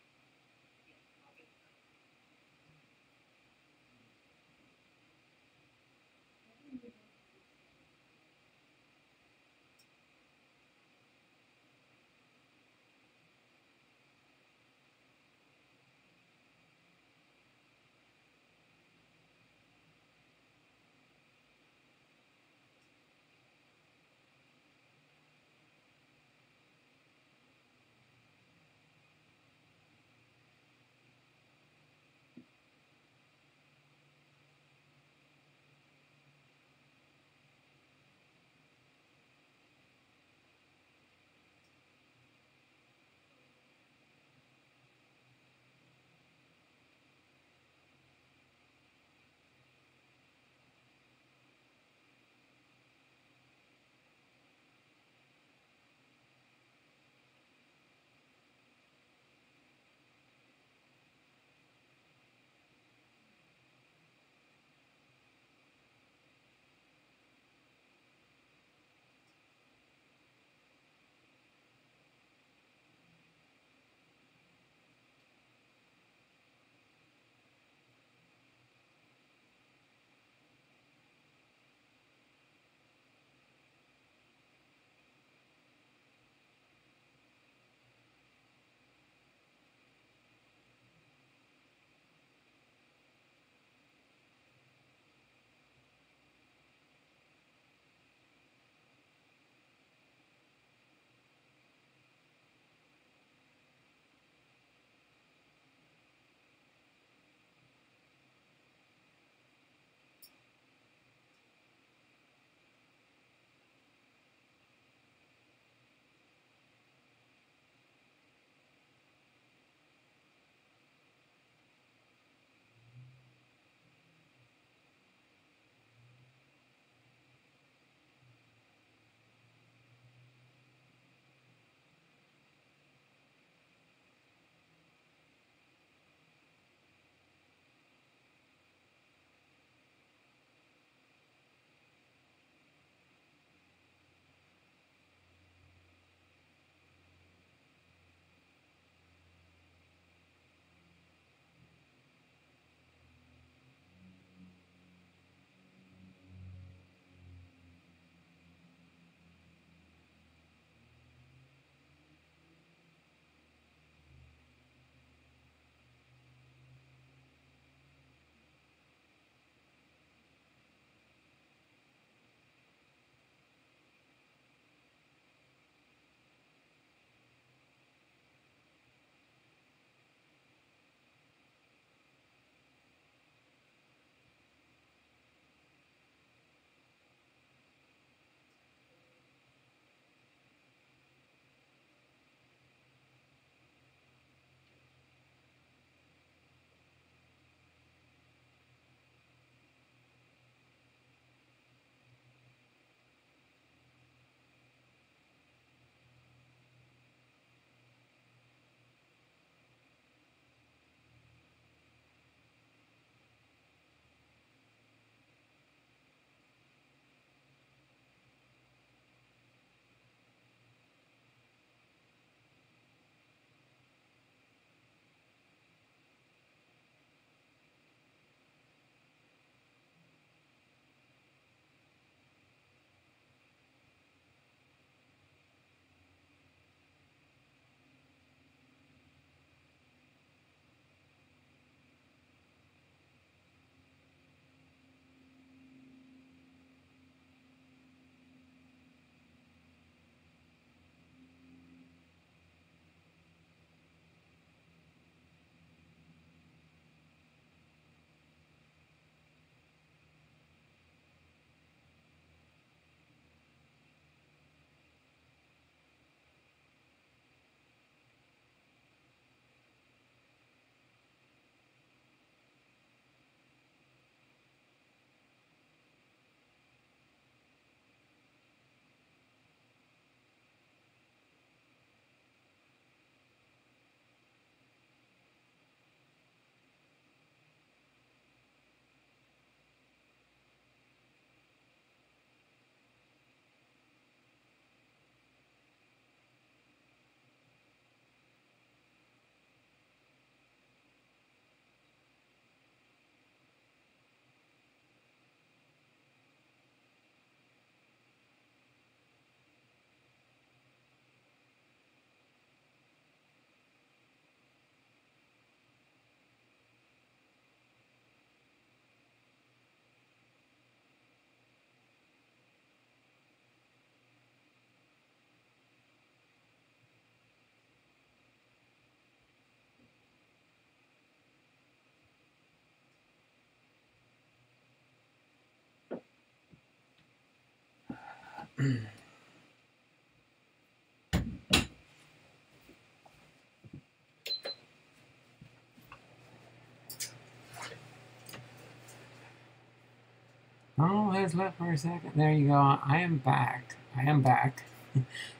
Oh, it's left for a second. There you go. I am back. I am back.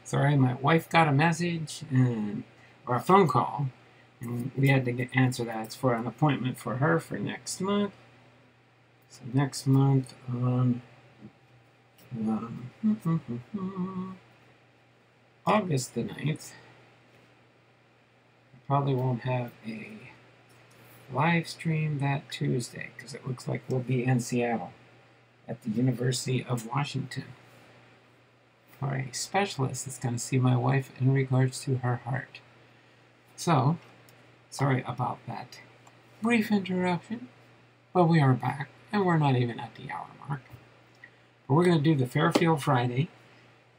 Sorry, my wife got a message or a phone call, and we had to answer that. It's for an appointment for her for next month. So next month on August the 9th, I probably won't have a live stream that Tuesday because it looks like we'll be in Seattle at the University of Washington for a specialist that's going to see my wife in regards to her heart. So, sorry about that brief interruption, but we are back, and we're not even at the hour mark. But we're going to do the Fairfield Friday.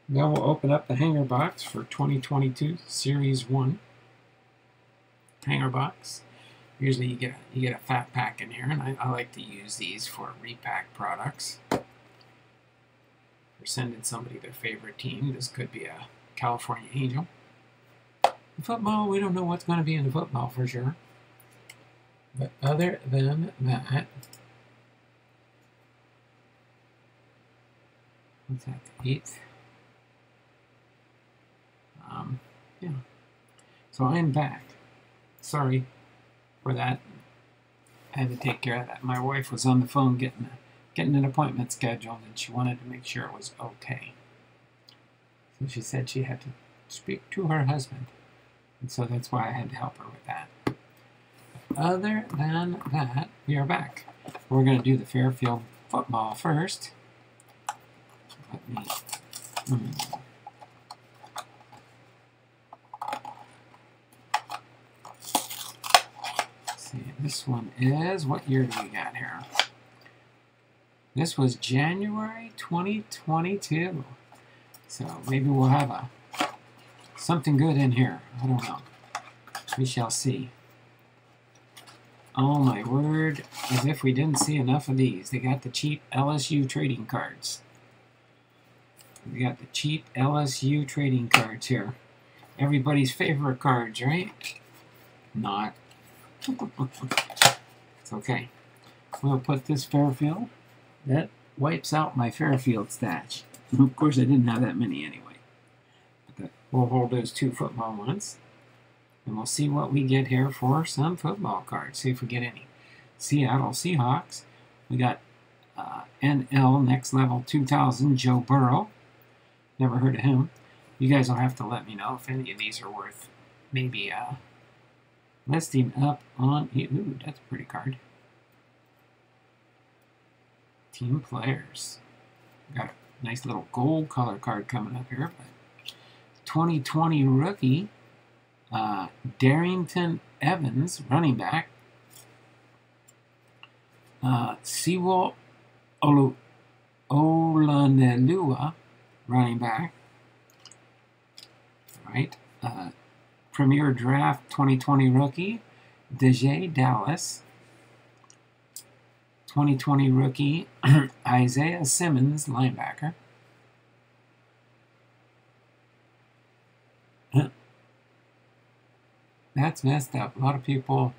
Then we'll open up the hanger box for 2022 Series 1 hanger box. Usually you get a fat pack in here, and I like to use these for repack products. For sending somebody their favorite team. This could be a California Angel. The football, we don't know what's going to be in the football for sure. But other than that, what's that, the 8th? Yeah. So I'm back. Sorry for that. I had to take care of that. My wife was on the phone getting an appointment scheduled, and she wanted to make sure it was okay. So she said she had to speak to her husband, and so that's why I had to help her with that. Other than that, we are back. We're going to do the Fairfield Football first. Let me... see, this one is... What year do we got here? This was January 2022. So maybe we'll have something good in here. I don't know. We shall see. Oh my word, as if we didn't see enough of these. They got the cheap LSU trading cards. We got the cheap LSU trading cards here. Everybody's favorite cards, right? Not. It's okay. We'll put this Fairfield. That wipes out my Fairfield stash. Of course, I didn't have that many anyway. But we'll hold those two football ones. And we'll see what we get here for some football cards. See if we get any. Seattle Seahawks. We got NL Next Level 2000 Joe Burrow. Never heard of him. You guys will have to let me know if any of these are worth maybe listing up on... Ooh, that's a pretty card. Team players. Got a nice little gold color card coming up here. But 2020 rookie, Darrington Evans, running back. Siwo Olanelua, running back. Right. Premier Draft 2020 rookie, Deja Dallas. 2020 rookie, Isaiah Simmons, linebacker. That's messed up. A lot of people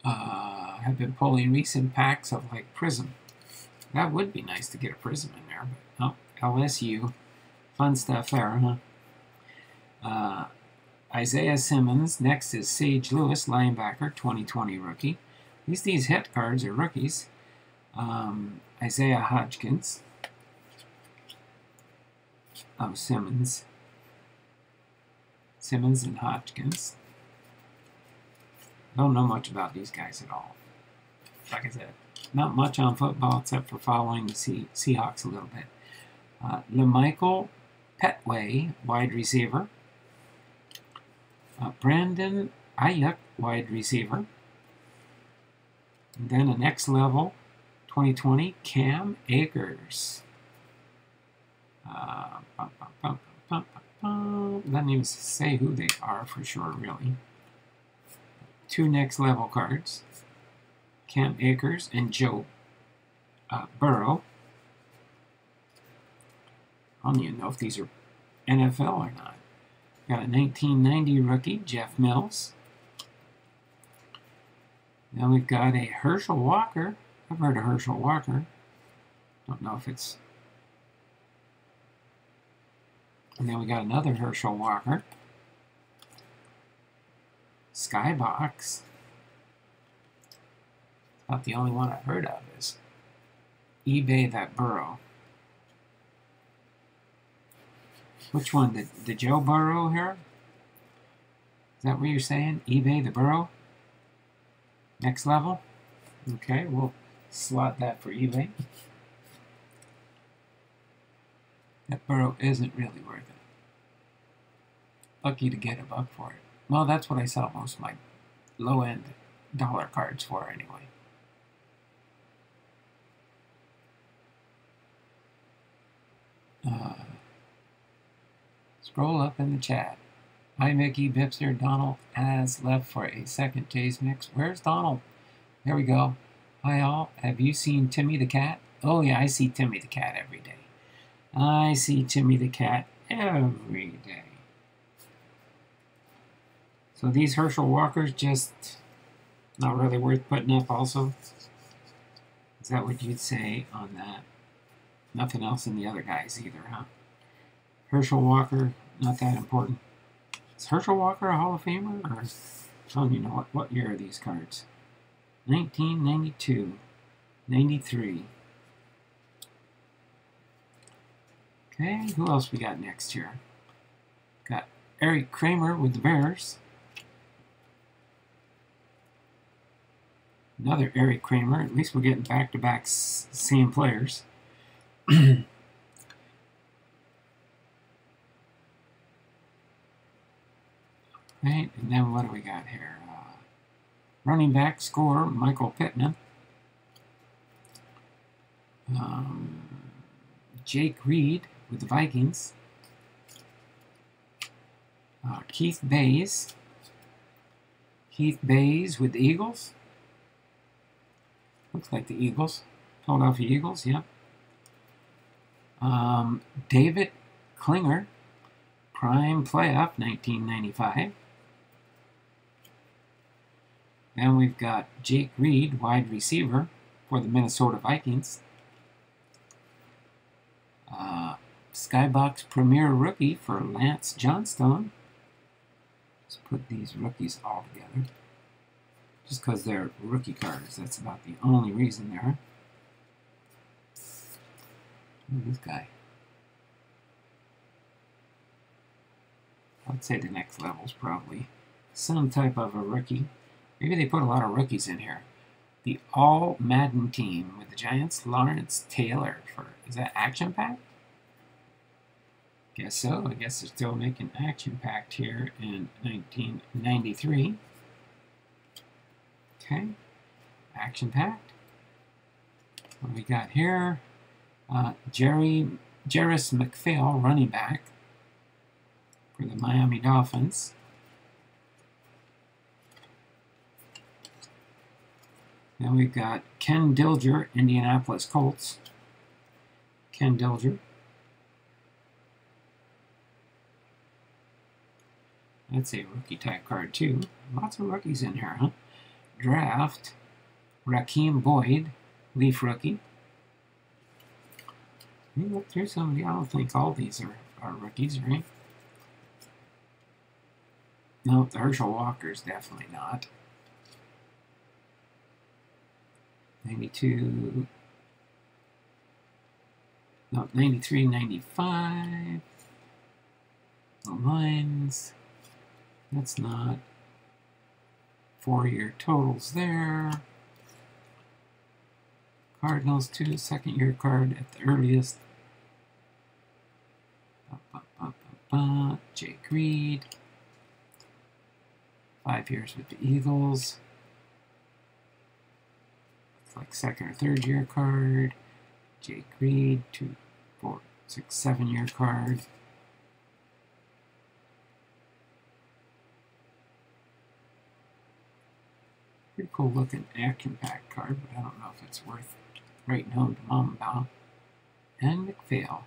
have been pulling recent packs of like Prism. That would be nice to get a Prism in there, but oh, LSU. Fun stuff there, huh? Isaiah Simmons. Next is Sage Lewis, linebacker, 2020 rookie. At least these hit cards are rookies. Isaiah Hodgkins. Oh, Simmons. Simmons and Hodgkins. Don't know much about these guys at all. Like I said, not much on football except for following the Seahawks a little bit. LeMichael Petway, wide receiver. Brandon Ayuk, wide receiver. And then a next level, 2020, Cam Akers. Doesn't even say who they are for sure, really. Two next level cards. Cam Akers and Joe Burrow. I don't even know if these are NFL or not. Got a 1990 rookie, Jeff Mills. Then we've got a Herschel Walker. I've heard of Herschel Walker. Don't know if it's... And then we got another Herschel Walker. Skybox. About the only one I've heard of is eBay that Burrow. Which one? The Joe Burrow here? Is that what you're saying? eBay the Burrow? Next level? Okay, we'll slot that for eBay. That Burrow isn't really worth it. Lucky to get $1 for it. Well, that's what I sell most of my low-end dollar cards for anyway. Scroll up in the chat. Hi, Mickey, Bipster. Donald has left for a second taste mix. Where's Donald? There we go. Hi, all. Have you seen Timmy the Cat? Oh, yeah, I see Timmy the Cat every day. I see Timmy the Cat every day. So these Herschel Walkers just not really worth putting up also? Is that what you'd say on that? Nothing else in the other guys either, huh? Herschel Walker, not that important. Is Herschel Walker a Hall of Famer? Or, I don't even know what year are these cards? 1992, 93. Okay, who else we got next here? Got Eric Kramer with the Bears. Another Eric Kramer. At least we're getting back-to-back same players. Right, and then what do we got here? Running back scorer, Michael Pittman. Jake Reed with the Vikings. Keith Bays. Keith Bays with the Eagles. Looks like the Eagles. Philadelphia Eagles, yep. David Klinger, Prime Playoff, 1995. Then we've got Jake Reed, wide receiver for the Minnesota Vikings. Skybox Premier Rookie for Lance Johnstone. Let's put these rookies all together. Just because they're rookie cards, that's about the only reason they're. Look at this guy. I'd say the next level's probably some type of a rookie. Maybe they put a lot of rookies in here. The All Madden team with the Giants, Lawrence Taylor for, is that Action Pack? Guess so. I guess they're still making Action Packed here in 1993. Okay, Action Packed. What do we got here? Jarris McPhail, running back for the Miami Dolphins. Then we've got Ken Dilger, Indianapolis Colts. Ken Dilger. That's a rookie type card too. Lots of rookies in here, huh? Draft, Raheem Boyd, Leaf rookie. Let me look through some of the, I don't think all these are rookies, right? No, the Herschel Walker's definitely not. 92, no, 93, 95. The lines, that's not. 4-year totals there. Cardinals, 2 second-year card at the earliest. Jake Reed. 5 years with the Eagles. It's like second or third year card. Jake Reed, 2, 4, 6, 7-year card. Pretty cool looking Action Pack card, but I don't know if it's worth writing home to Mom about. And McPhail.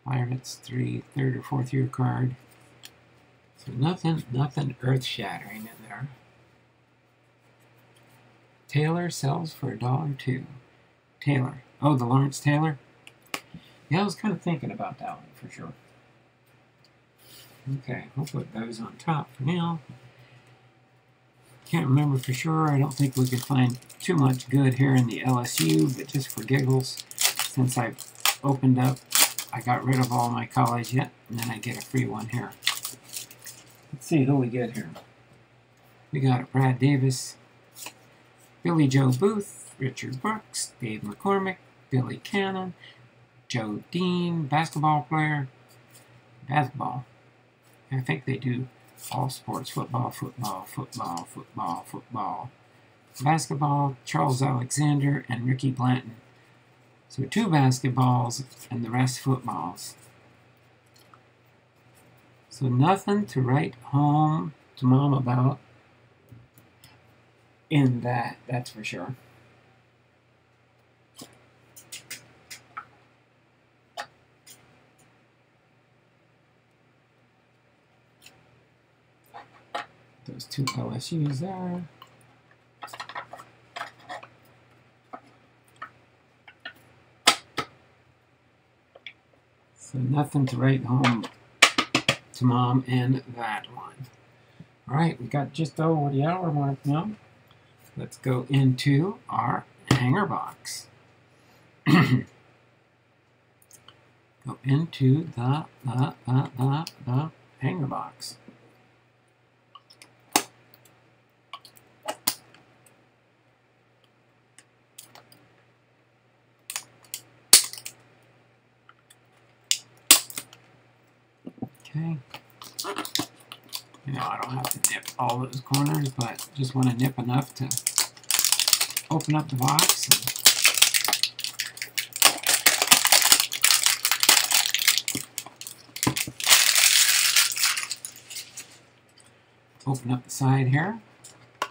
Pirates, 3 third or fourth year card. So nothing earth-shattering in there. Taylor sells for $1.02. Taylor. Oh, the Lawrence Taylor? Yeah, I was kind of thinking about that one for sure. Okay, we'll put those on top for now. Can't remember for sure. I don't think we can find too much good here in the LSU, but just for giggles, since I've opened up, I got rid of all my college yet, and then I get a free one here. Let's see who we get here. We got Brad Davis, Billy Joe Booth, Richard Brooks, Dave McCormick, Billy Cannon, Joe Dean, basketball player, basketball. I think they do all sports, football, basketball, Charles Alexander, and Ricky Blanton. So 2 basketballs and the rest footballs. So nothing to write home to Mom about in that's for sure. Those 2 LSUs there. So nothing to write home to Mom in that one. Alright, we got just over the hour mark now. Let's go into our hanger box. Go into the hanger box. Okay. You know, I don't have to nip all those corners, but just want to nip enough to open up the box. Open up the side here. I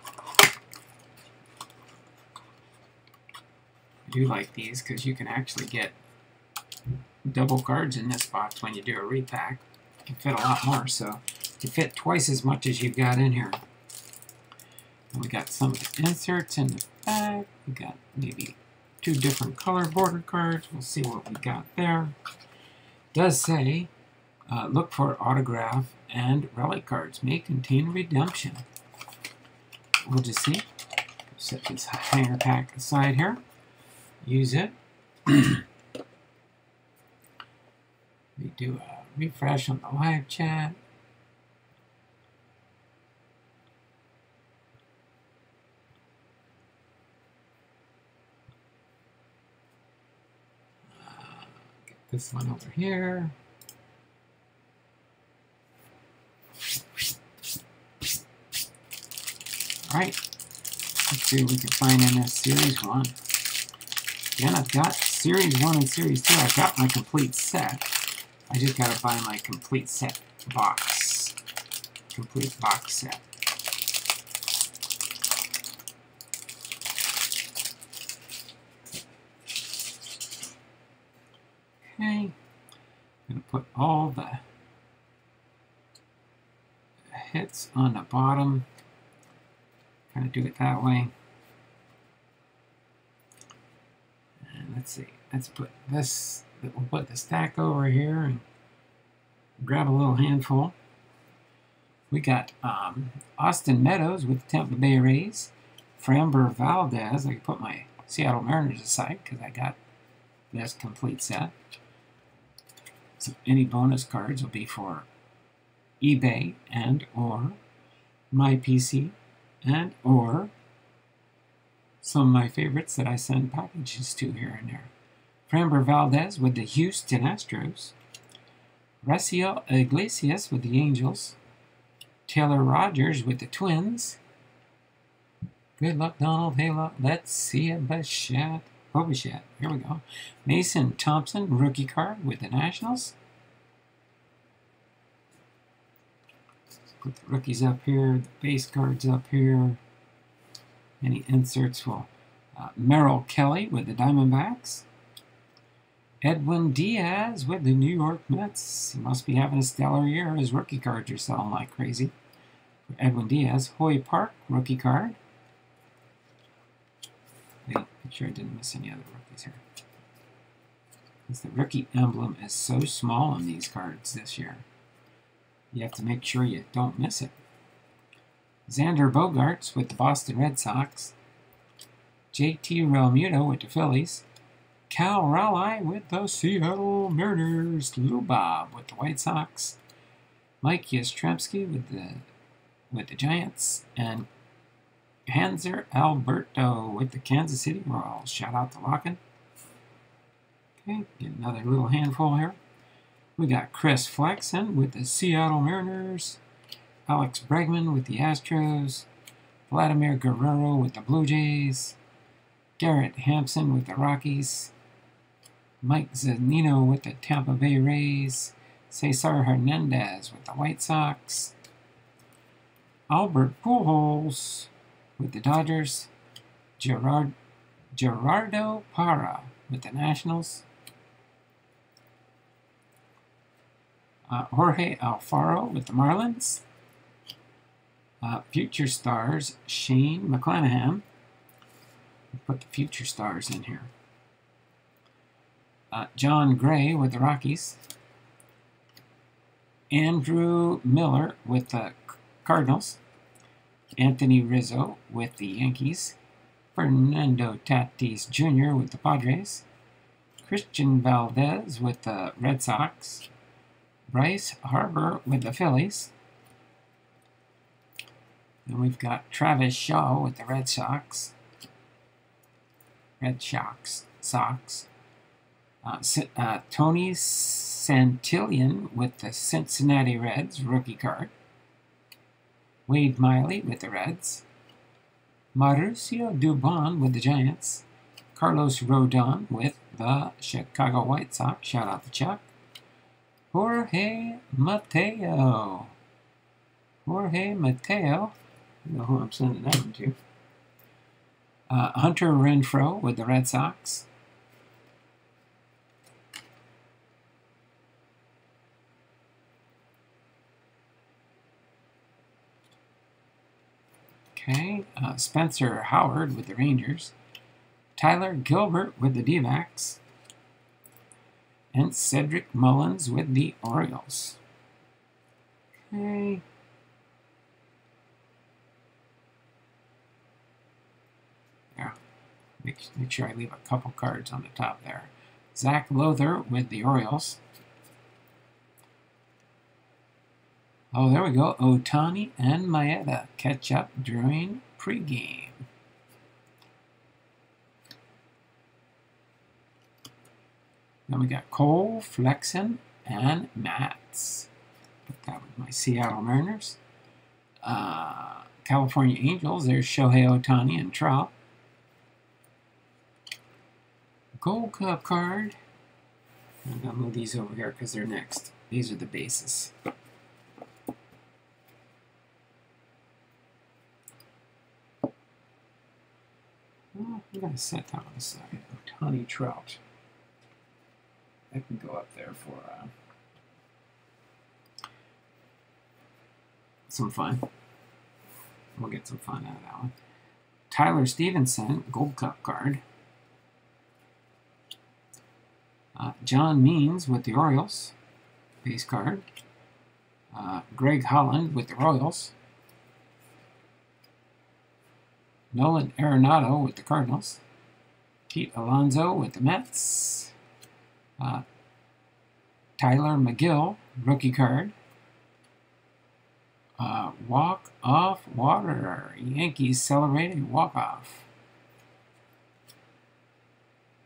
do like these because you can actually get double cards in this box when you do a repack. You can fit a lot more, so you fit twice as much as you've got in here. And we got some of the inserts in the back. We got maybe 2 different color border cards. We'll see what we got there. It does say, look for autograph and relic cards. May contain redemption. We'll just see. Set this hanger pack aside here. Use it. We do a refresh on the live chat. Get this one over here. Alright, let's see what we can find in this Series 1. Again, I've got Series 1 and Series 2. I've got my complete set. I just gotta buy my complete set box. Complete box set. Okay. I'm gonna put all the hits on the bottom. Kind of do it that way. And let's see. Let's put this. We'll put the stack over here and grab a little handful. We got Austin Meadows with the Tampa Bay Rays. Framber Valdez. I can put my Seattle Mariners aside because I got this complete set. So any bonus cards will be for eBay and or my PC and or some of my favorites that I send packages to here and there. Framber Valdez with the Houston Astros. Raciel Iglesias with the Angels. Taylor Rogers with the Twins. Good luck, Donald. Hey, look. Let's see a Bichette. Oh, Bichette. Here we go. Mason Thompson, rookie card with the Nationals. Put the rookies up here. The base cards up here. Any inserts will. Merrill Kelly with the Diamondbacks. Edwin Diaz with the New York Mets. He must be having a stellar year. His rookie cards are selling like crazy. Edwin Diaz. Hoy Park, rookie card. Wait, make sure I didn't miss any other rookies here. Because the rookie emblem is so small on these cards this year. You have to make sure you don't miss it. Xander Bogaerts with the Boston Red Sox. JT Realmuto with the Phillies. Cal Raleigh with the Seattle Mariners. Lou Bob with the White Sox. Mike Yastrzemski with the Giants. And Hanser Alberto with the Kansas City Royals. Shout out to Locken. Okay, get another little handful here. We got Chris Flexen with the Seattle Mariners. Alex Bregman with the Astros. Vladimir Guerrero with the Blue Jays. Garrett Hampson with the Rockies. Mike Zunino with the Tampa Bay Rays. Cesar Hernandez with the White Sox. Albert Pujols with the Dodgers. Gerardo Parra with the Nationals. Jorge Alfaro with the Marlins. Future Stars, Shane McClanahan. Put the Future Stars in here. John Gray with the Rockies. Andrew Miller with the Cardinals. Anthony Rizzo with the Yankees. Fernando Tatis Jr. with the Padres. Christian Valdez with the Red Sox. Bryce Harper with the Phillies. Then we've got Travis Shaw with the Red Sox. Tony Santillan with the Cincinnati Reds, rookie card. Wade Miley with the Reds. Mauricio Dubon with the Giants. Carlos Rodon with the Chicago White Sox. Shout out to Chuck. Jorge Mateo. I don't know who I'm sending that one to. Hunter Renfroe with the Red Sox. Okay, Spencer Howard with the Rangers. Tyler Gilbert with the D-backs. And Cedric Mullins with the Orioles. Okay. Yeah. Make sure I leave a couple cards on the top there. Zach Lother with the Orioles. Oh, there we go. Otani and Maeda catch up during pregame. Then we got Cole, Flexen, and Mats. Put that with my Seattle Mariners. California Angels, there's Shohei Otani and Trout. Gold Cup card. I'm going to move these over here because they're next. These are the bases. Well, I'm going to set that one aside. Otani, Trout. I can go up there for some fun. We'll get some fun out of that one. Tyler Stevenson, Gold Cup card. John Means with the Orioles, base card. Greg Holland with the Royals. Nolan Arenado with the Cardinals. Pete Alonso with the Mets. Tyler McGill, rookie card. Walk-off water. Yankees celebrating walk-off.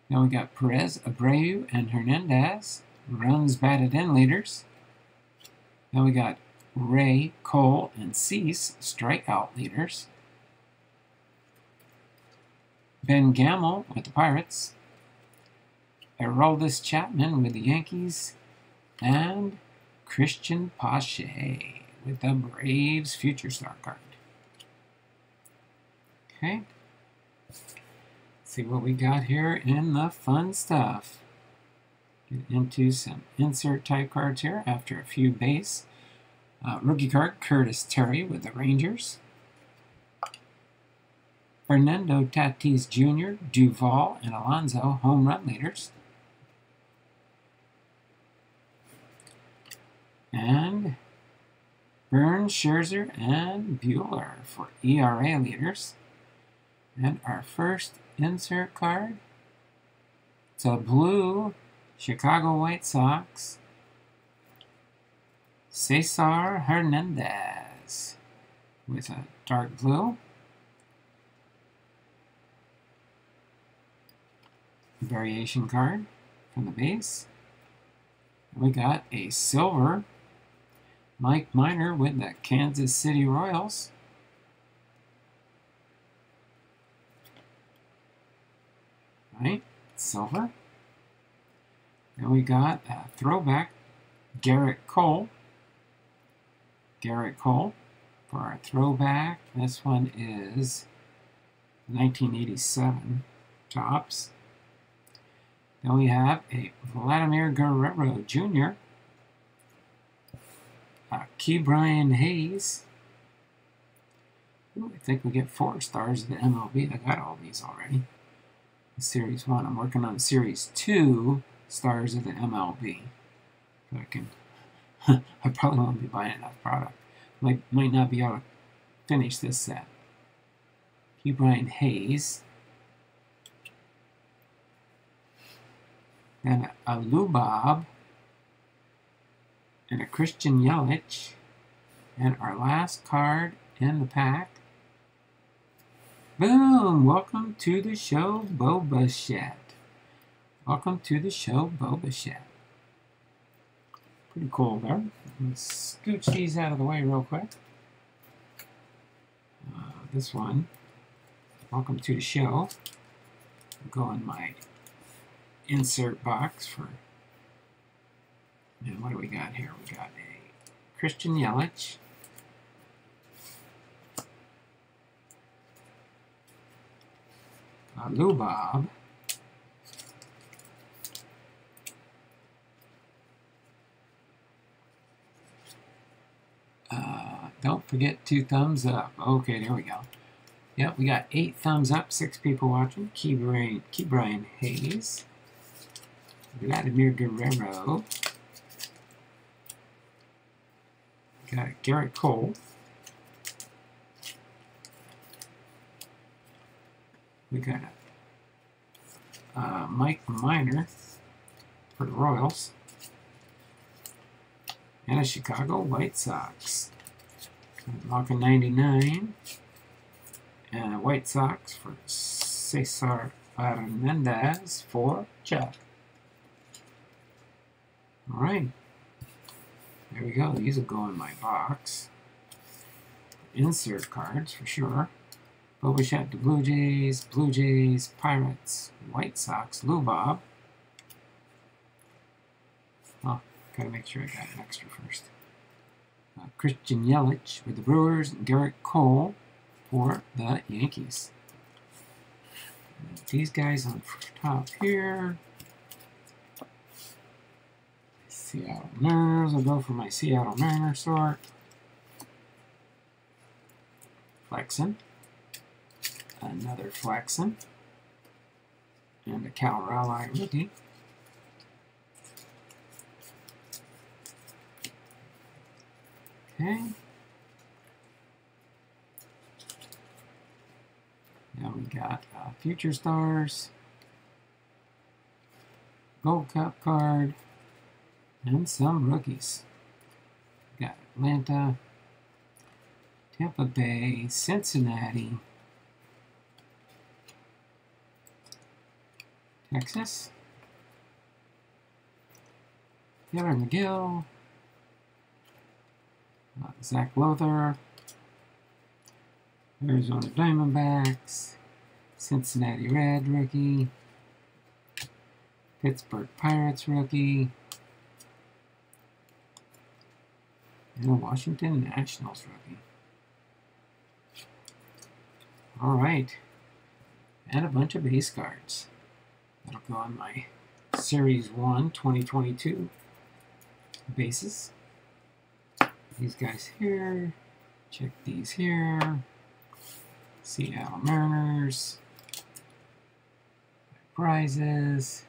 Then we got Perez, Abreu, and Hernandez. Runs batted in leaders. Then we got Ray, Cole, and Cease, strikeout leaders. Ben Gamel with the Pirates. Aroldis Chapman with the Yankees. And Christian Pache with the Braves Future Star card. Okay. Let's see what we got here in the fun stuff. Get into some insert type cards here after a few base. Rookie card, Curtis Terry with the Rangers. Fernando Tatis Jr., Duvall, and Alonso, home run leaders. And Burns, Scherzer, and Buehler for ERA leaders. And our first insert card, it's a blue Chicago White Sox, Cesar Hernandez with a dark blue. Variation card from the base. We got a silver Mike Minor with the Kansas City Royals. Right, silver. And we got a throwback Garrett Cole. Garrett Cole for our throwback. This one is 1987 tops. Then we have a Vladimir Guerrero Jr., Ke'Bryan Hayes. Ooh, I think we get 4 stars of the MLB. I got all these already. Series 1. I'm working on Series 2 stars of the MLB. So I can. I probably won't be buying enough product. Might not be able to finish this set. Ke'Bryan Hayes. And a Lubob, and a Christian Yelich, and our last card in the pack. Boom! Welcome to the show, Bo Bichette. Welcome to the show, Bo Bichette. Pretty cool there. Let's scooch these out of the way real quick. This one, welcome to the show. Go in my insert box for, and what do we got here? We got a Christian Yelich, a Lubob, don't forget 2 thumbs up. Okay, there we go. Yep, we got 8 thumbs up, 6 people watching. Ke'Bryan Hayes, Vladimir Guerrero, got Garrett Cole, we got Mike Minor for the Royals, and a Chicago White Sox. Mark 99, and a White Sox for Cesar Hernandez for Chuck. Alright, there we go. These will go in my box. Insert cards for sure. Bo Bichette, the Blue Jays, Pirates, White Sox, Lubob. Oh, gotta make sure I got an extra first. Christian Yelich with the Brewers, and Garrett Cole for the Yankees. And these guys on top here. Seattle Mariners. I'll go for my Seattle Mariners sort. Flexen. Another Flexen. And a Cal Raleigh rookie. Okay. Now we got Future Stars, Gold Cup card, and some rookies. We got Atlanta, Tampa Bay, Cincinnati, Texas, Taylor McGill, Zach Lothar, Arizona Diamondbacks, Cincinnati Red rookie, Pittsburgh Pirates rookie, and a Washington Nationals rookie. Alright, and a bunch of base cards. That'll go on my Series 1, 2022 bases. These guys here. Check these here. Seattle Mariners. Prizes.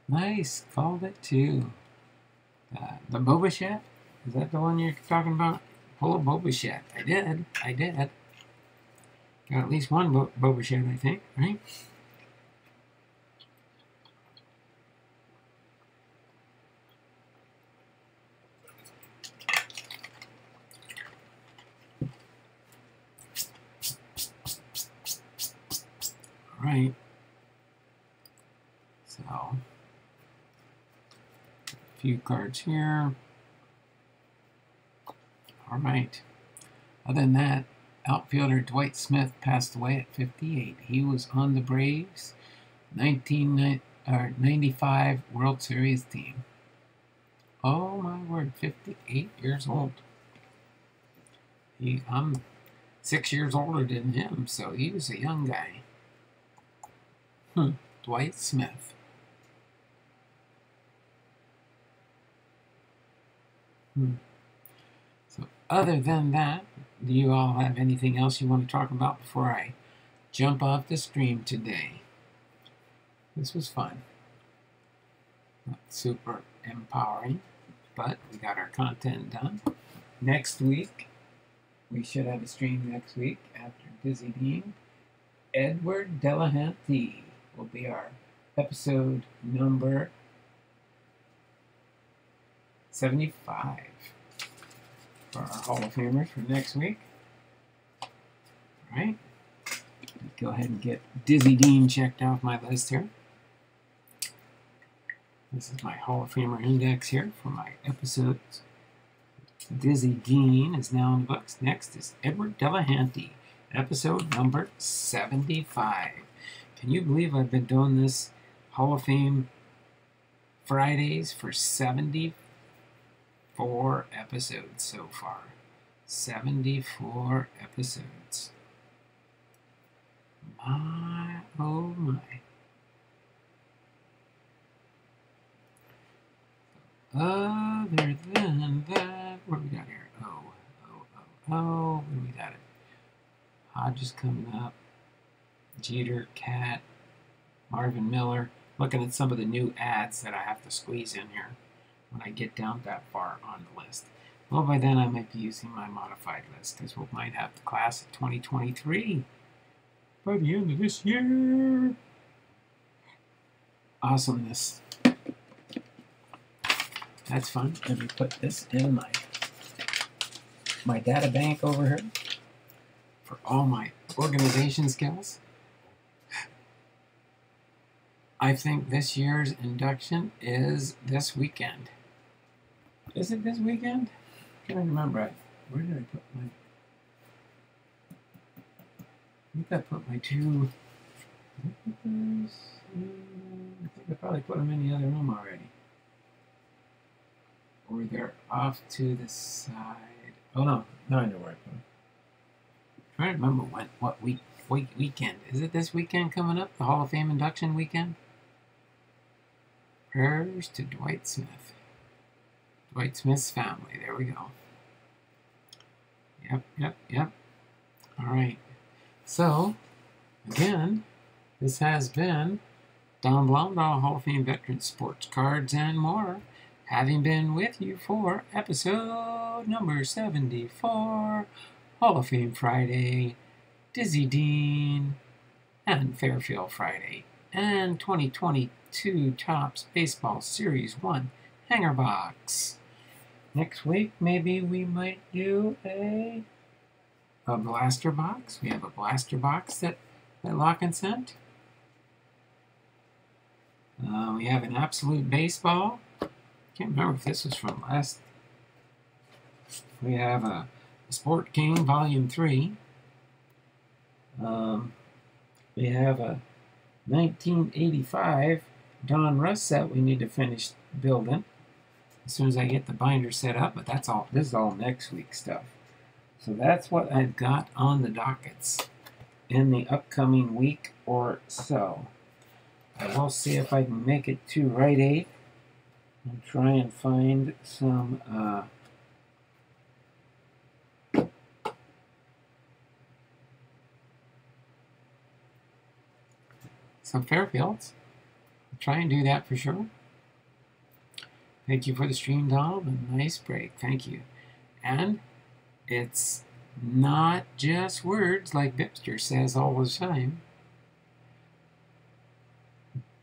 Nice. Called it too. The Boba Fett? Is that the one you're talking about? Pull a Boba Fett. I did. Got at least one Boba Fett, I think, right? All right. So, a few cards here. All right. Other than that, outfielder Dwight Smith passed away at 58. He was on the Braves 95 World Series team. Oh my word, 58 years old. I'm 6 years older than him, so he was a young guy. Dwight Smith. So other than that, do you all have anything else you want to talk about before I jump off the stream today? This was fun. Not super empowering, but we got our content done. Next week, we should have a stream next week after Dizzy Dean. Edward Delahanty will be our episode number 75 for our Hall of Famers for next week. All right. Go ahead and get Dizzy Dean checked off my list here. This is my Hall of Famer index here for my episodes. Dizzy Dean is now in the books. Next is Edward Delahanty, episode number 75. Can you believe I've been doing this Hall of Fame Fridays for 74 episodes so far? 74 episodes. My, oh my. Other than that, what do we got here? What do we got? Hodges coming up. Jeter, Cat, Marvin Miller. Looking at some of the new ads that I have to squeeze in here when I get down that far on the list. Well, by then I might be using my modified list because we might have the class of 2023 by the end of this year. Awesomeness. That's fun. Let me put this in my data bank over here for all my organization skills. I think this year's induction is this weekend. Is it this weekend? I can't remember. Where did I put my... I think I put my two... I think I probably put them in the other room already. Or they're off to the side. Oh no, now I know where I put them. I'm trying to remember what weekend. Is it this weekend coming up? The Hall of Fame induction weekend? Prayers to Dwight Smith. Dwight Smith's family. There we go. Yep. All right. So, again, this has been Don Blomdahl, Hall of Fame veteran, sports cards, and more, having been with you for episode number 74, Hall of Fame Friday, Dizzy Dean, and Fairfield Friday, and 2022 Topps Baseball Series 1 Hanger Box. Next week, maybe we might do a blaster box. We have a blaster box that Locken sent. We have an Absolute Baseball. Can't remember if this was from last. We have a Sport King Volume 3. We have a 1985 Don Russ set we need to finish building as soon as I get the binder set up, but that's all. This is all next week stuff. So that's what I've got on the dockets in the upcoming week or so. I will see if I can make it to Rite Aid and try and find some Fairfields. I'll try and do that for sure. Thank you for the stream, Donald. A nice break. Thank you. And it's not just words like Bipster says all the time.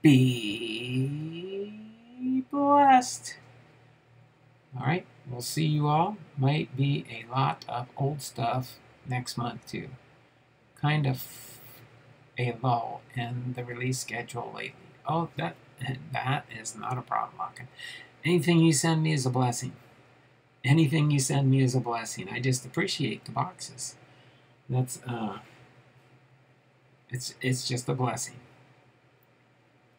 Be blessed. All right. We'll see you all. Might be a lot of old stuff next month too. Kind of a lull in the release schedule lately. Oh, that is not a problem, Locken. Anything you send me is a blessing. Anything you send me is a blessing. I just appreciate the boxes. That's it's just a blessing.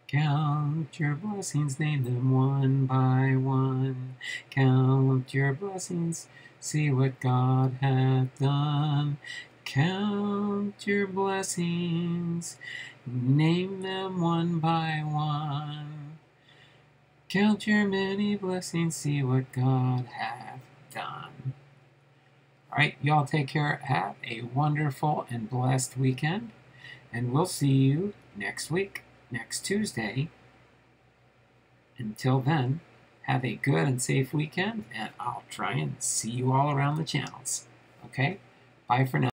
Count your blessings, name them one by one. Count your blessings, see what God hath done. Count your blessings, name them one by one. Count your many blessings, see what God hath done. All right, y'all take care. Have a wonderful and blessed weekend, and we'll see you next week, next Tuesday. Until then, have a good and safe weekend, and I'll try and see you all around the channels. Okay? Bye for now.